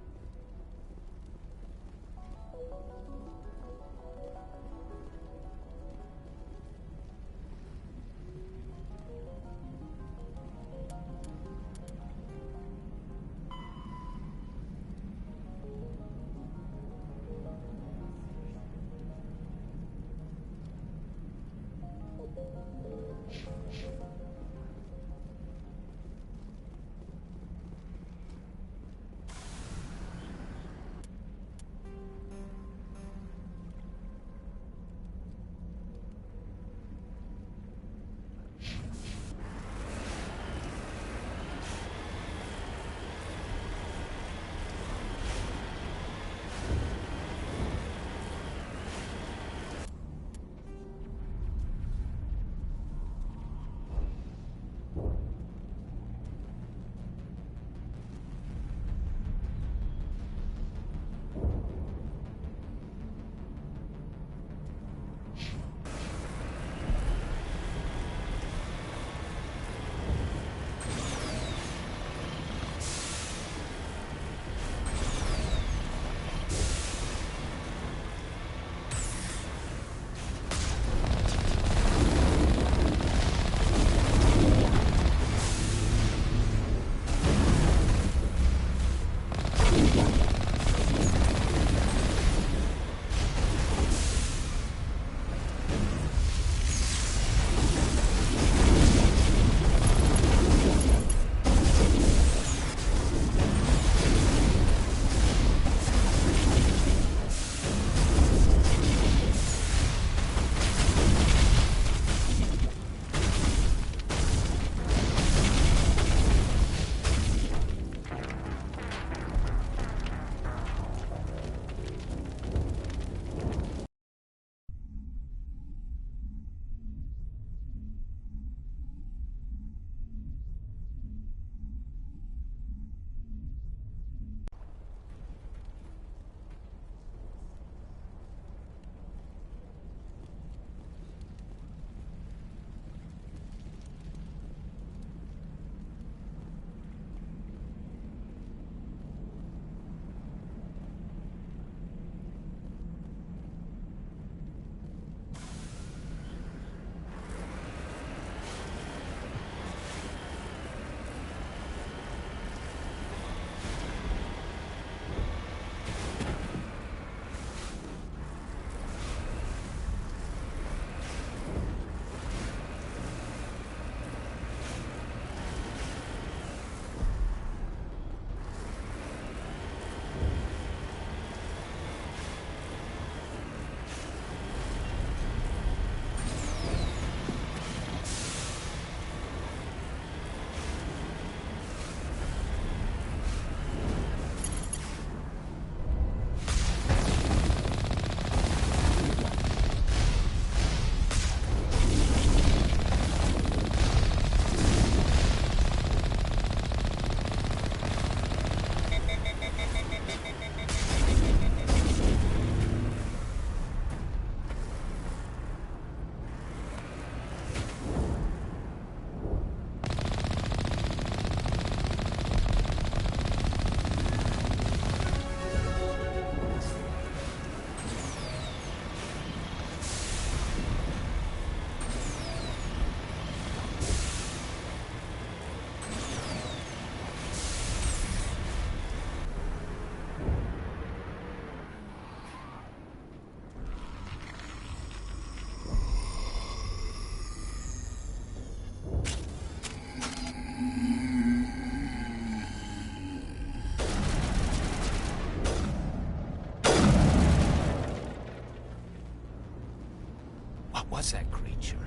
was that creature?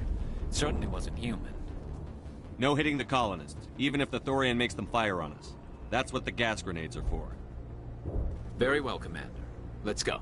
It certainly wasn't human. No hitting the colonists, even if the Thorian makes them fire on us. That's what the gas grenades are for. Very well, Commander. Let's go.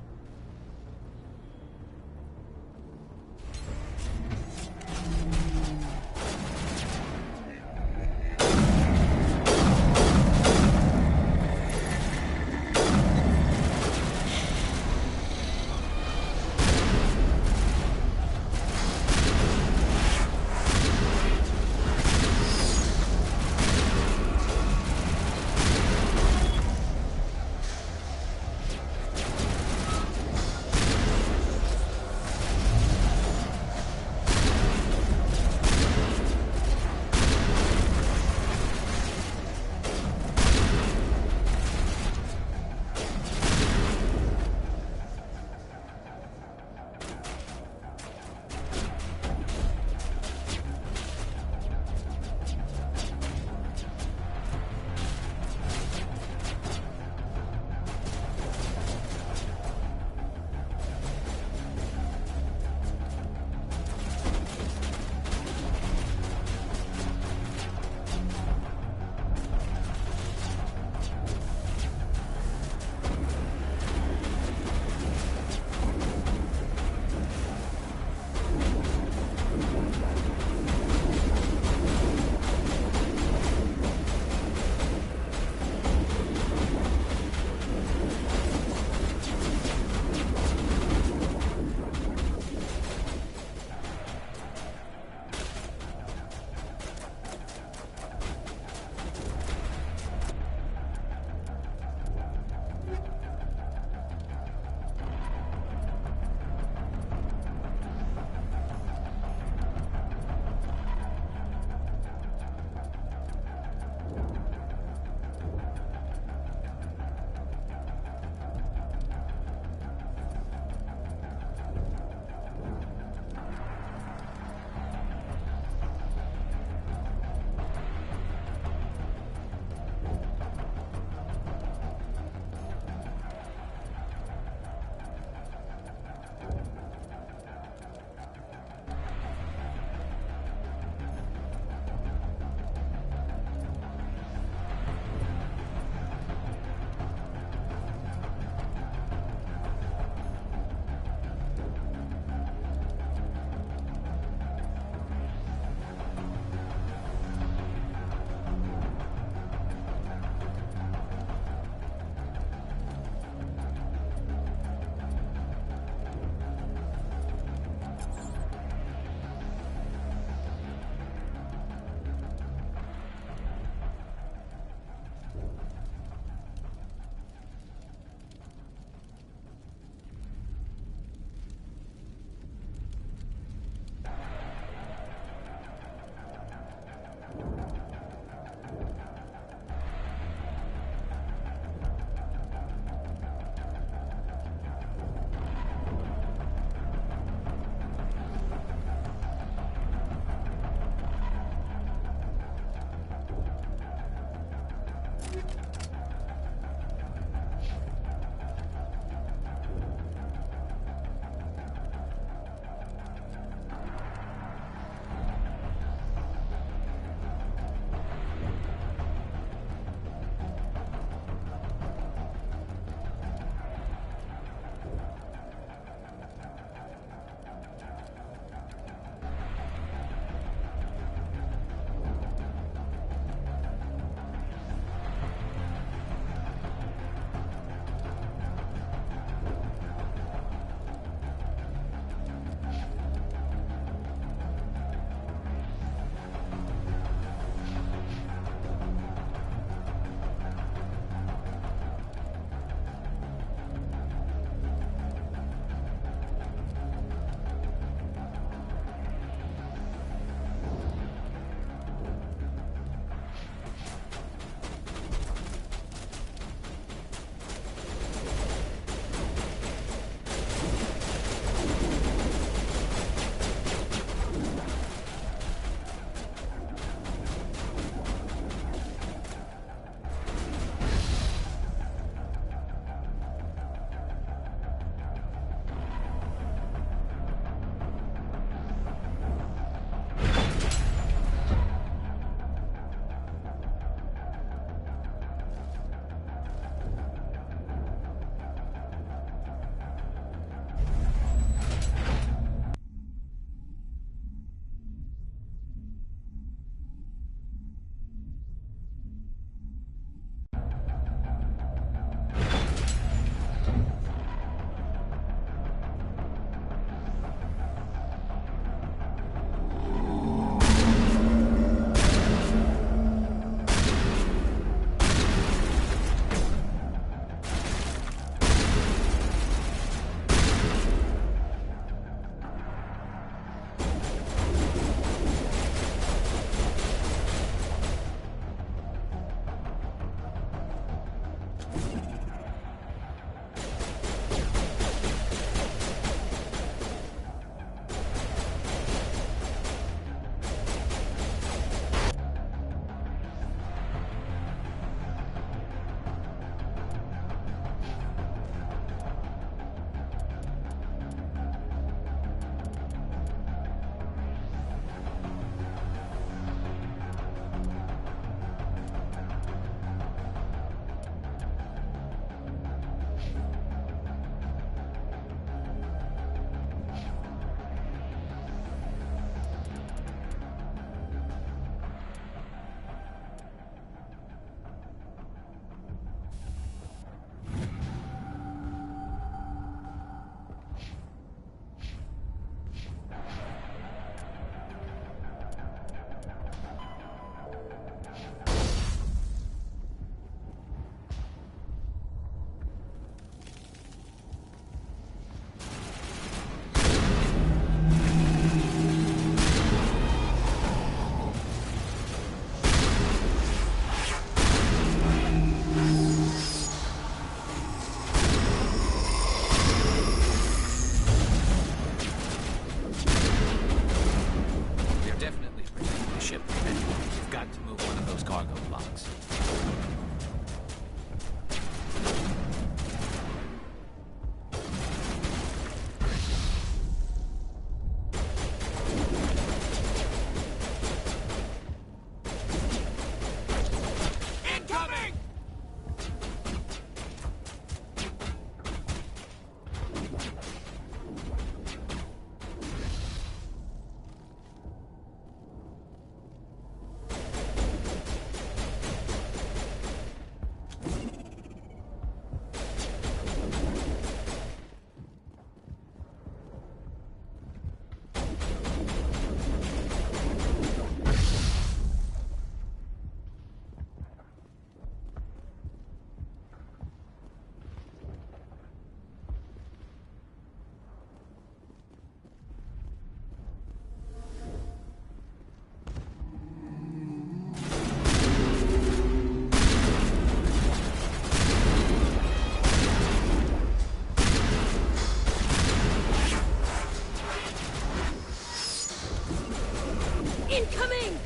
Incoming!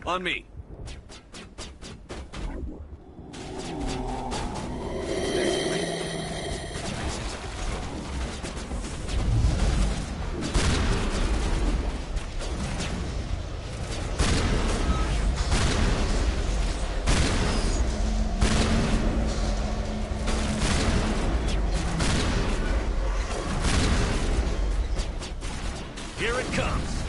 On me. Here it comes.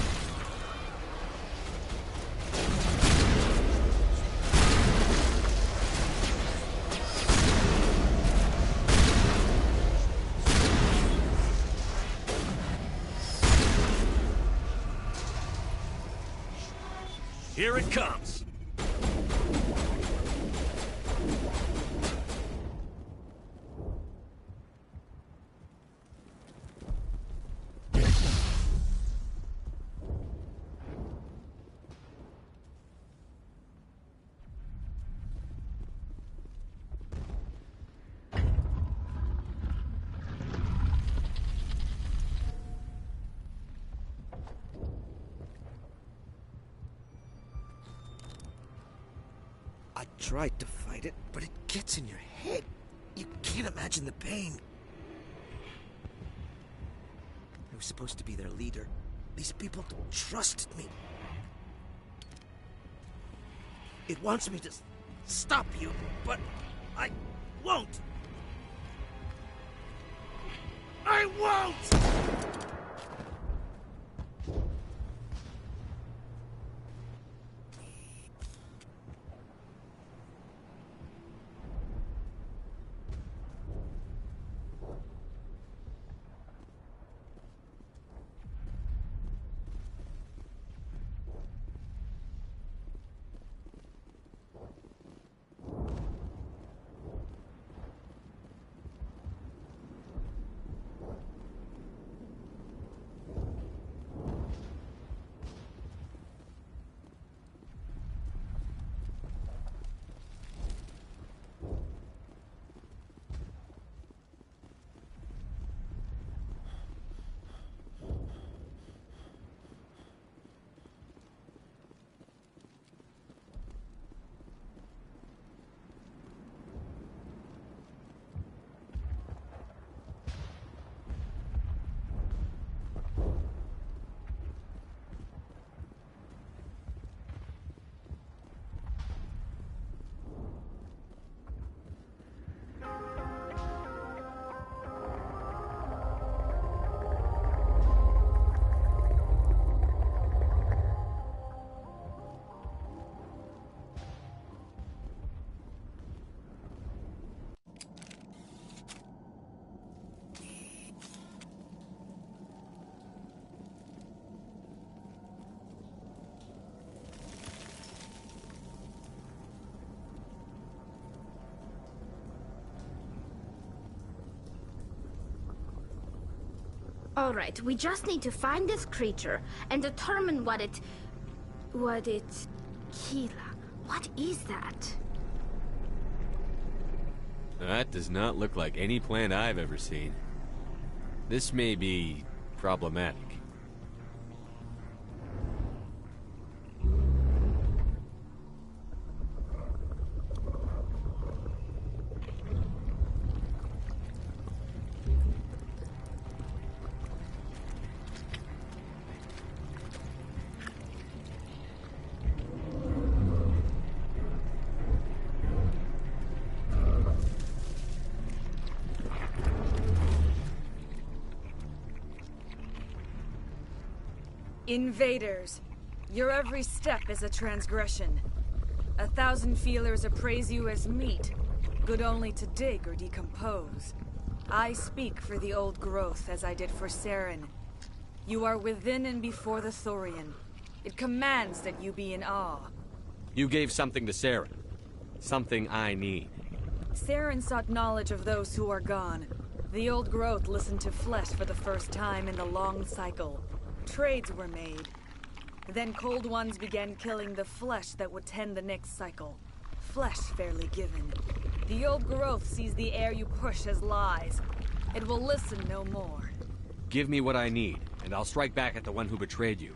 Here it comes. I tried to fight it, but it gets in your head. You can't imagine the pain. I was supposed to be their leader. These people trusted me. It wants me to stop you, but I won't. I won't! All right, we just need to find this creature and determine what it... Keela, what is that? That does not look like any plant I've ever seen. This may be problematic. Invaders, your every step is a transgression. 1,000 feelers appraise you as meat, good only to dig or decompose. I speak for the old growth as I did for Saren. You are within and before the Thorian. It commands that you be in awe. You gave something to Saren. Something I need. Saren sought knowledge of those who are gone. The old growth listened to flesh for the first time in the long cycle. Trades were made. Then cold ones began killing the flesh that would tend the next cycle. Flesh fairly given. The old growth sees the air you push as lies. It will listen no more. Give me what I need, and I'll strike back at the one who betrayed you.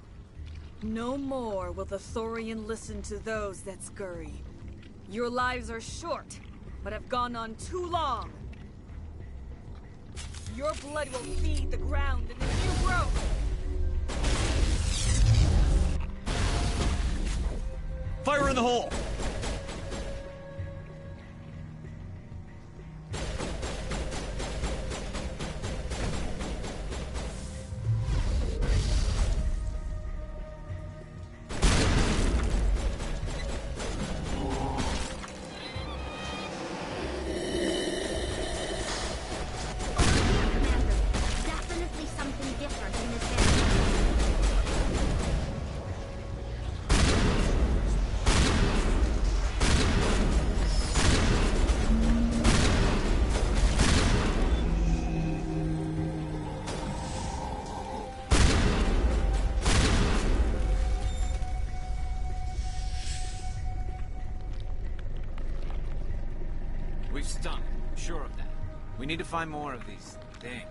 No more will the Thorian listen to those that scurry. Your lives are short, but have gone on too long. Your blood will feed the ground in the new growth. Fire in the hole! Definitely something different in this area. We've stung it. I'm sure of that. We need to find more of these things.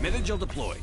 Metagel deployed.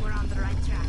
We're on the right track.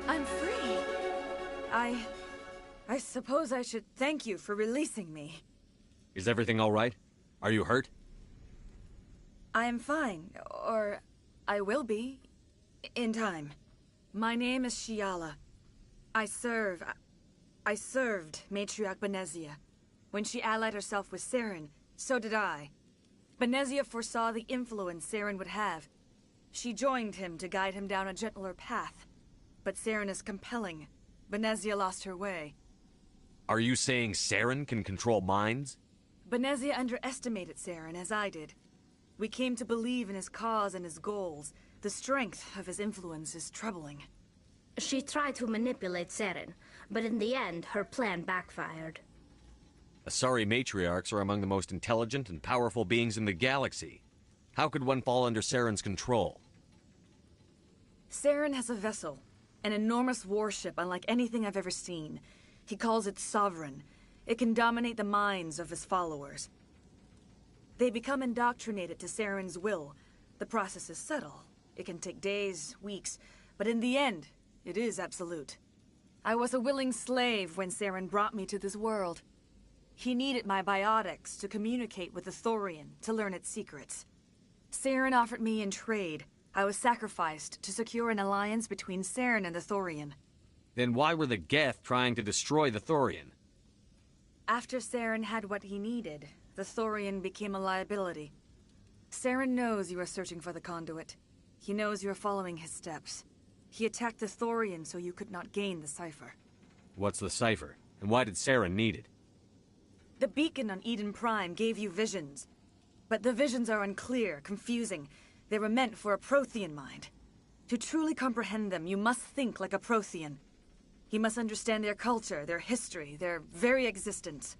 I'm free. I suppose I should thank you for releasing me. Is everything all right? Are you hurt? I am fine, or I will be, in time. My name is Shiala. I served Matriarch Benezia. When she allied herself with Saren, so did I. Benezia foresaw the influence Saren would have. She joined him to guide him down a gentler path. But Saren is compelling. Benezia lost her way. Are you saying Saren can control minds? Benezia underestimated Saren, as I did. We came to believe in his cause and his goals. The strength of his influence is troubling. She tried to manipulate Saren, but in the end, her plan backfired. Asari matriarchs are among the most intelligent and powerful beings in the galaxy. How could one fall under Saren's control? Saren has a vessel, an enormous warship unlike anything I've ever seen. He calls it Sovereign. It can dominate the minds of his followers. They become indoctrinated to Saren's will. The process is subtle. It can take days, weeks, but in the end, it is absolute. I was a willing slave when Saren brought me to this world. He needed my biotics to communicate with the Thorian, to learn its secrets. Saren offered me in trade. I was sacrificed to secure an alliance between Saren and the Thorian. Then why were the Geth trying to destroy the Thorian? After Saren had what he needed, the Thorian became a liability. Saren knows you are searching for the conduit. He knows you are following his steps. He attacked the Thorian so you could not gain the cipher. What's the cipher? And why did Saren need it? The beacon on Eden Prime gave you visions. But the visions are unclear, confusing. They were meant for a Prothean mind. To truly comprehend them, you must think like a Prothean. You must understand their culture, their history, their very existence.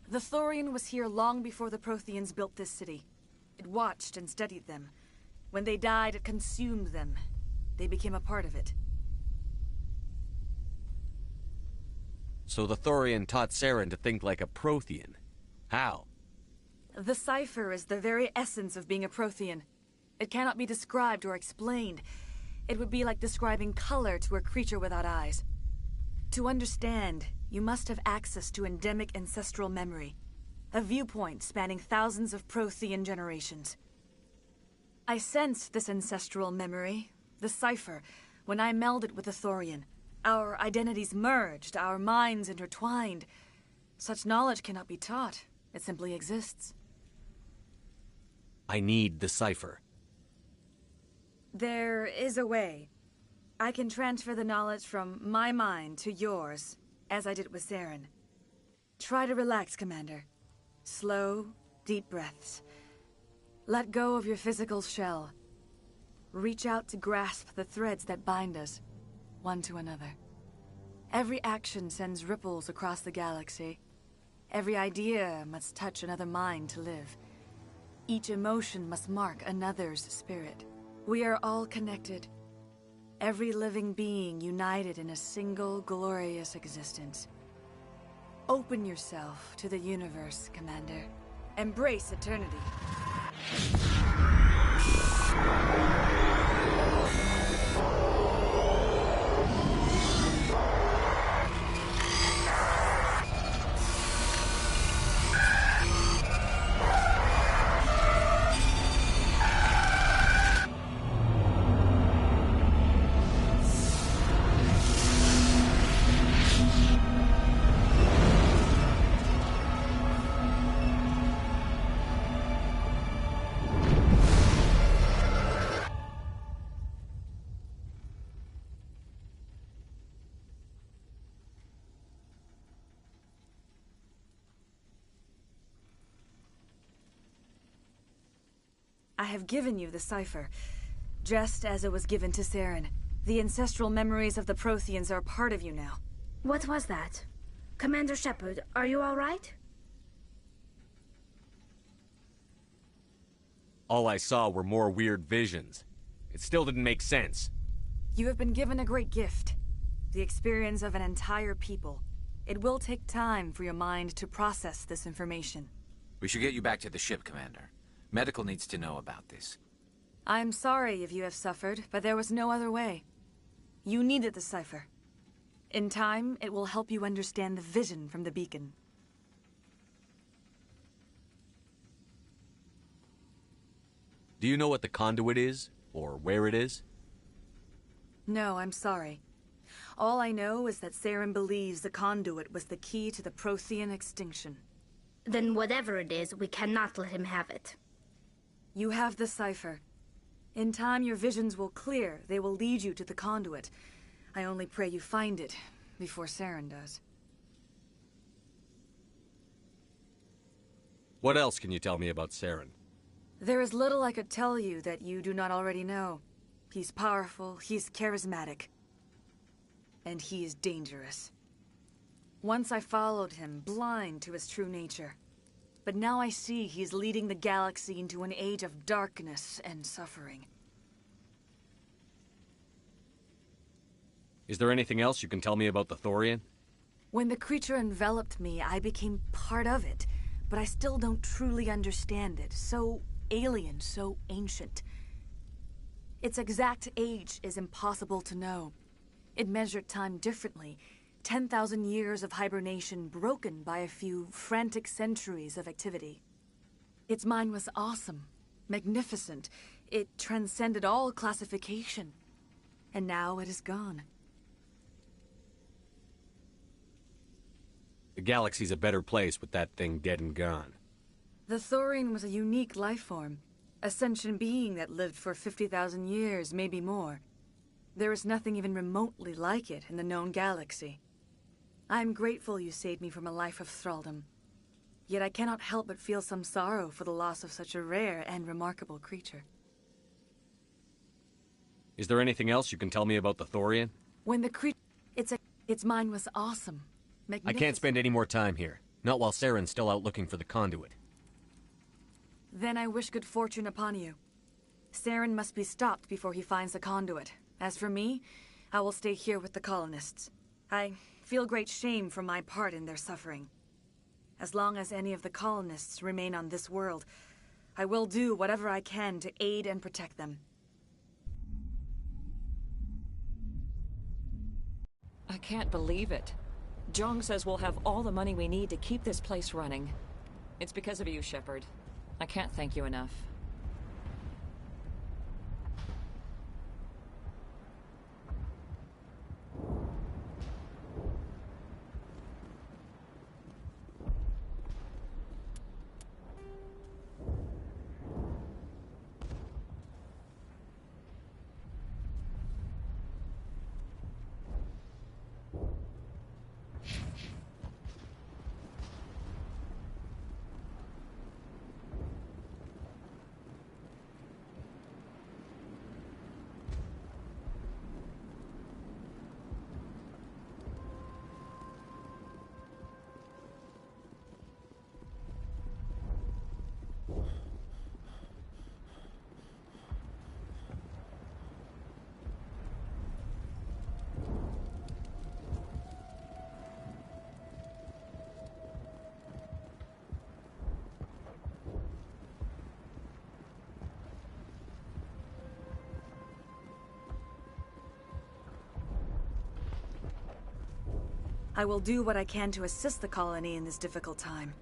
The Thorian was here long before the Protheans built this city. It watched and studied them. When they died, it consumed them. They became a part of it. So the Thorian taught Saren to think like a Prothean. How? The cipher is the very essence of being a Prothean. It cannot be described or explained. It would be like describing color to a creature without eyes. To understand, you must have access to endemic ancestral memory, a viewpoint spanning thousands of Prothean generations. I sensed this ancestral memory, the cipher, when I melded with the Thorian. Our identities merged, our minds intertwined. Such knowledge cannot be taught. It simply exists. I need the cipher. There is a way. I can transfer the knowledge from my mind to yours, as I did with Saren. Try to relax, Commander. Slow, deep breaths. Let go of your physical shell. Reach out to grasp the threads that bind us, one to another. Every action sends ripples across the galaxy. Every idea must touch another mind to live. Each emotion must mark another's spirit. We are all connected. Every living being united in a single glorious existence. Open yourself to the universe, Commander. Embrace eternity. I have given you the cipher, just as it was given to Saren. The ancestral memories of the Protheans are part of you now. What was that? Commander Shepard, are you all right? All I saw were more weird visions. It still didn't make sense. You have been given a great gift. The experience of an entire people. It will take time for your mind to process this information. We should get you back to the ship, Commander. Medical needs to know about this. I'm sorry if you have suffered, but there was no other way. You needed the cipher. In time, it will help you understand the vision from the beacon. Do you know what the conduit is? Or where it is? No, I'm sorry. All I know is that Saren believes the conduit was the key to the Prothean extinction. Then whatever it is, we cannot let him have it. You have the cipher. In time, your visions will clear. They will lead you to the conduit. I only pray you find it before Saren does. What else can you tell me about Saren? There is little I could tell you that you do not already know. He's powerful, he's charismatic. And he is dangerous. Once I followed him, blind to his true nature. But now I see he's leading the galaxy into an age of darkness and suffering. Is there anything else you can tell me about the Thorian? When the creature enveloped me, I became part of it, but I still don't truly understand it. So alien, so ancient. Its exact age is impossible to know. It measured time differently. 10,000 years of hibernation broken by a few frantic centuries of activity. Its mind was awesome, magnificent. It transcended all classification. And now it is gone. The galaxy's a better place with that thing dead and gone. The Thorian was a unique life form. A sentient being that lived for 50,000 years, maybe more. There is nothing even remotely like it in the known galaxy. I'm grateful you saved me from a life of thraldom. Yet I cannot help but feel some sorrow for the loss of such a rare and remarkable creature. Is there anything else you can tell me about the Thorian? When the creature... Its mind was awesome. I can't spend any more time here. Not while Saren's still out looking for the conduit. Then I wish good fortune upon you. Saren must be stopped before he finds the conduit. As for me, I will stay here with the colonists. I feel great shame for my part in their suffering. As long as any of the colonists remain on this world, I will do whatever I can to aid and protect them. I can't believe it. Jong says we'll have all the money we need to keep this place running. It's because of you, Shepard. I can't thank you enough. I will do what I can to assist the colony in this difficult time.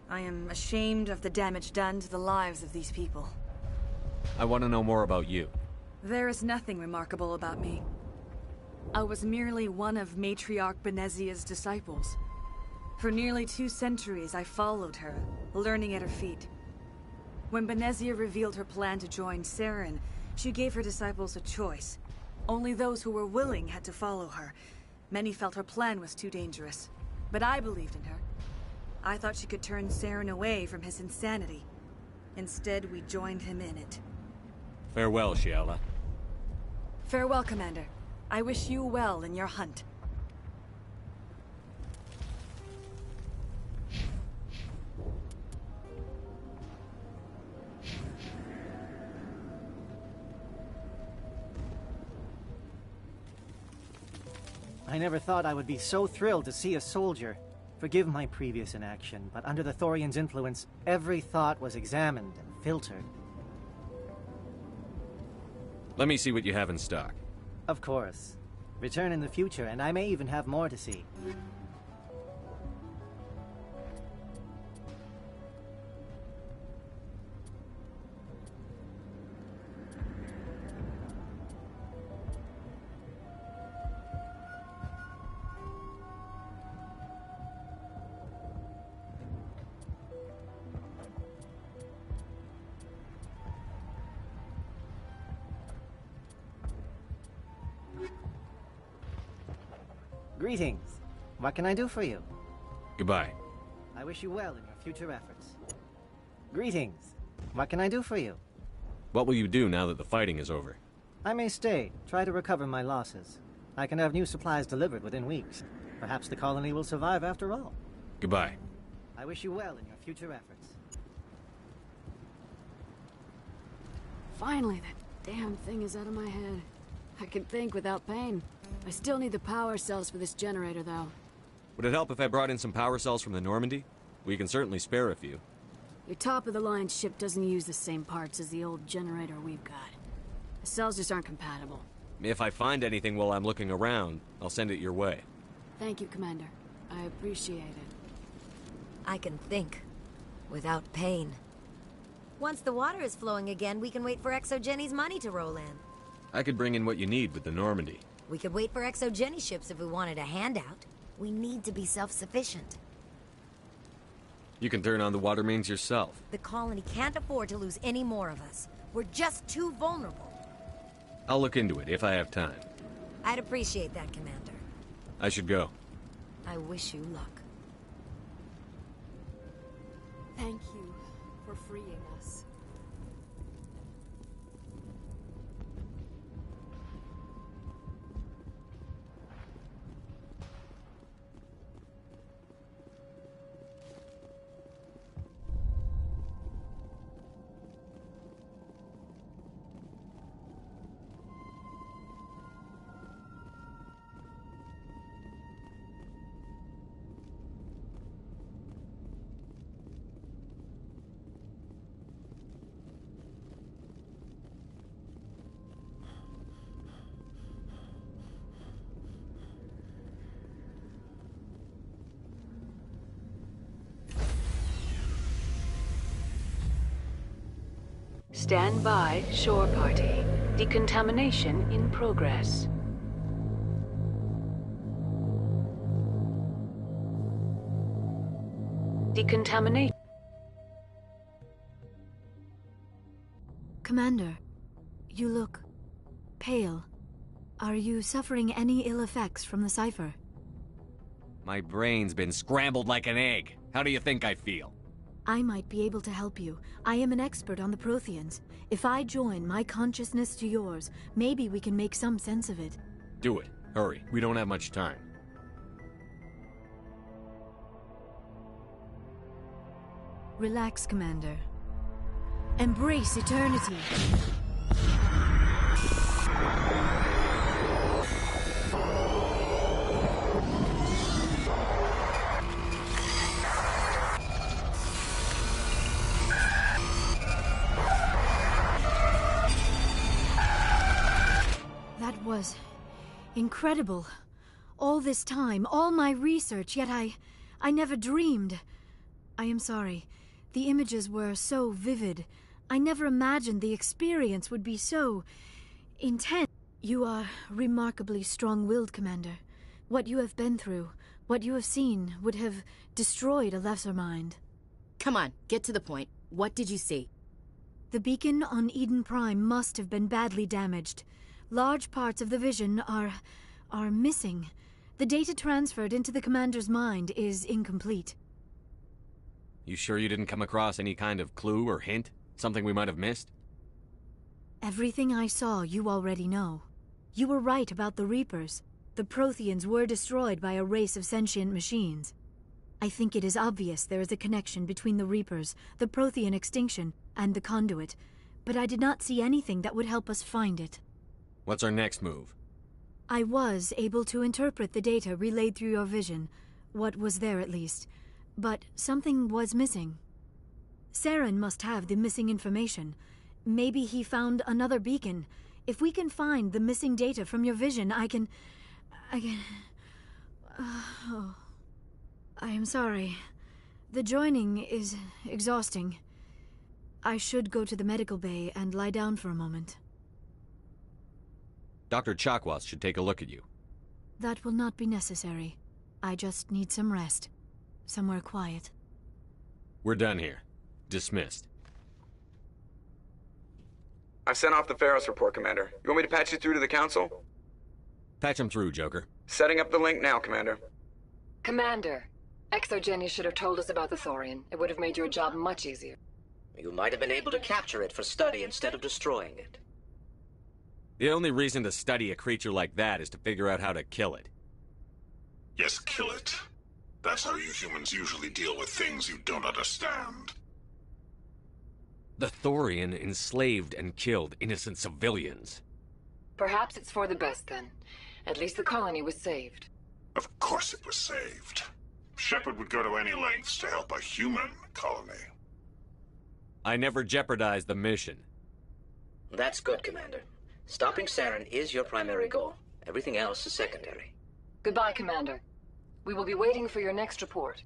I am ashamed of the damage done to the lives of these people. I want to know more about you. There is nothing remarkable about me. I was merely one of Matriarch Benezia's disciples. For nearly 2 centuries, I followed her, learning at her feet. When Benezia revealed her plan to join Saren, she gave her disciples a choice. Only those who were willing had to follow her. Many felt her plan was too dangerous, but I believed in her. I thought she could turn Saren away from his insanity. Instead, we joined him in it. Farewell, Shiala. Farewell, Commander. I wish you well in your hunt. I never thought I would be so thrilled to see a soldier. Forgive my previous inaction, but under the Thorian's influence, every thought was examined and filtered. Let me see what you have in stock. Of course. Return in the future, and I may even have more to see. Greetings. What can I do for you? Goodbye. I wish you well in your future efforts. Greetings. What can I do for you? What will you do now that the fighting is over? I may stay, try to recover my losses. I can have new supplies delivered within weeks. Perhaps the colony will survive after all. Goodbye. I wish you well in your future efforts. Finally, that damn thing is out of my head. I can think without pain. I still need the power cells for this generator, though. Would it help if I brought in some power cells from the Normandy? We can certainly spare a few. Your top-of-the-line ship doesn't use the same parts as the old generator we've got. The cells just aren't compatible. If I find anything while I'm looking around, I'll send it your way. Thank you, Commander. I appreciate it. I can think without pain. Once the water is flowing again, we can wait for Exogenie's money to roll in. I could bring in what you need with the Normandy. We could wait for Exogenie ships if we wanted a handout. We need to be self-sufficient. You can turn on the water mains yourself. The colony can't afford to lose any more of us. We're just too vulnerable. I'll look into it if I have time. I'd appreciate that, Commander. I should go. I wish you luck. Thank you for freeing us. Stand by, shore party. Decontamination in progress. Decontamination. Commander, you look pale. Are you suffering any ill effects from the cipher? My brain's been scrambled like an egg. How do you think I feel? I might be able to help you. I am an expert on the Protheans. If I join my consciousness to yours, maybe we can make some sense of it. Do it. Hurry. We don't have much time. Relax, Commander. Embrace eternity. That was incredible. All this time, all my research, yet I never dreamed. I am sorry. The images were so vivid. I never imagined the experience would be so intense. You are remarkably strong-willed, Commander. What you have been through, what you have seen, would have destroyed a lesser mind. Come on, get to the point. What did you see? The beacon on Eden Prime must have been badly damaged. Large parts of the vision are missing. The data transferred into the Commander's mind is incomplete. You sure you didn't come across any kind of clue or hint? Something we might have missed? Everything I saw you already know. You were right about the Reapers. The Protheans were destroyed by a race of sentient machines. I think it is obvious there is a connection between the Reapers, the Prothean extinction, and the Conduit, but I did not see anything that would help us find it. What's our next move? I was able to interpret the data relayed through your vision, what was there at least, but something was missing. Saren must have the missing information. Maybe he found another beacon. If we can find the missing data from your vision, I can... Oh. I am sorry. The joining is exhausting. I should go to the medical bay and lie down for a moment. Dr. Chakwas should take a look at you. That will not be necessary. I just need some rest. Somewhere quiet. We're done here. Dismissed. I've sent off the Pharos report, Commander. You want me to patch you through to the Council? Patch him through, Joker. Setting up the link now, Commander. Commander, Exogenie should have told us about the Thorian. It would have made your job much easier. You might have been able to capture it for study instead of destroying it. The only reason to study a creature like that is to figure out how to kill it. Yes, kill it. That's how you humans usually deal with things you don't understand. The Thorian enslaved and killed innocent civilians. Perhaps it's for the best, then. At least the colony was saved. Of course it was saved. Shepard would go to any lengths to help a human colony. I never jeopardized the mission. That's good, Commander. Stopping Saren is your primary goal. Everything else is secondary. Goodbye, Commander. We will be waiting for your next report.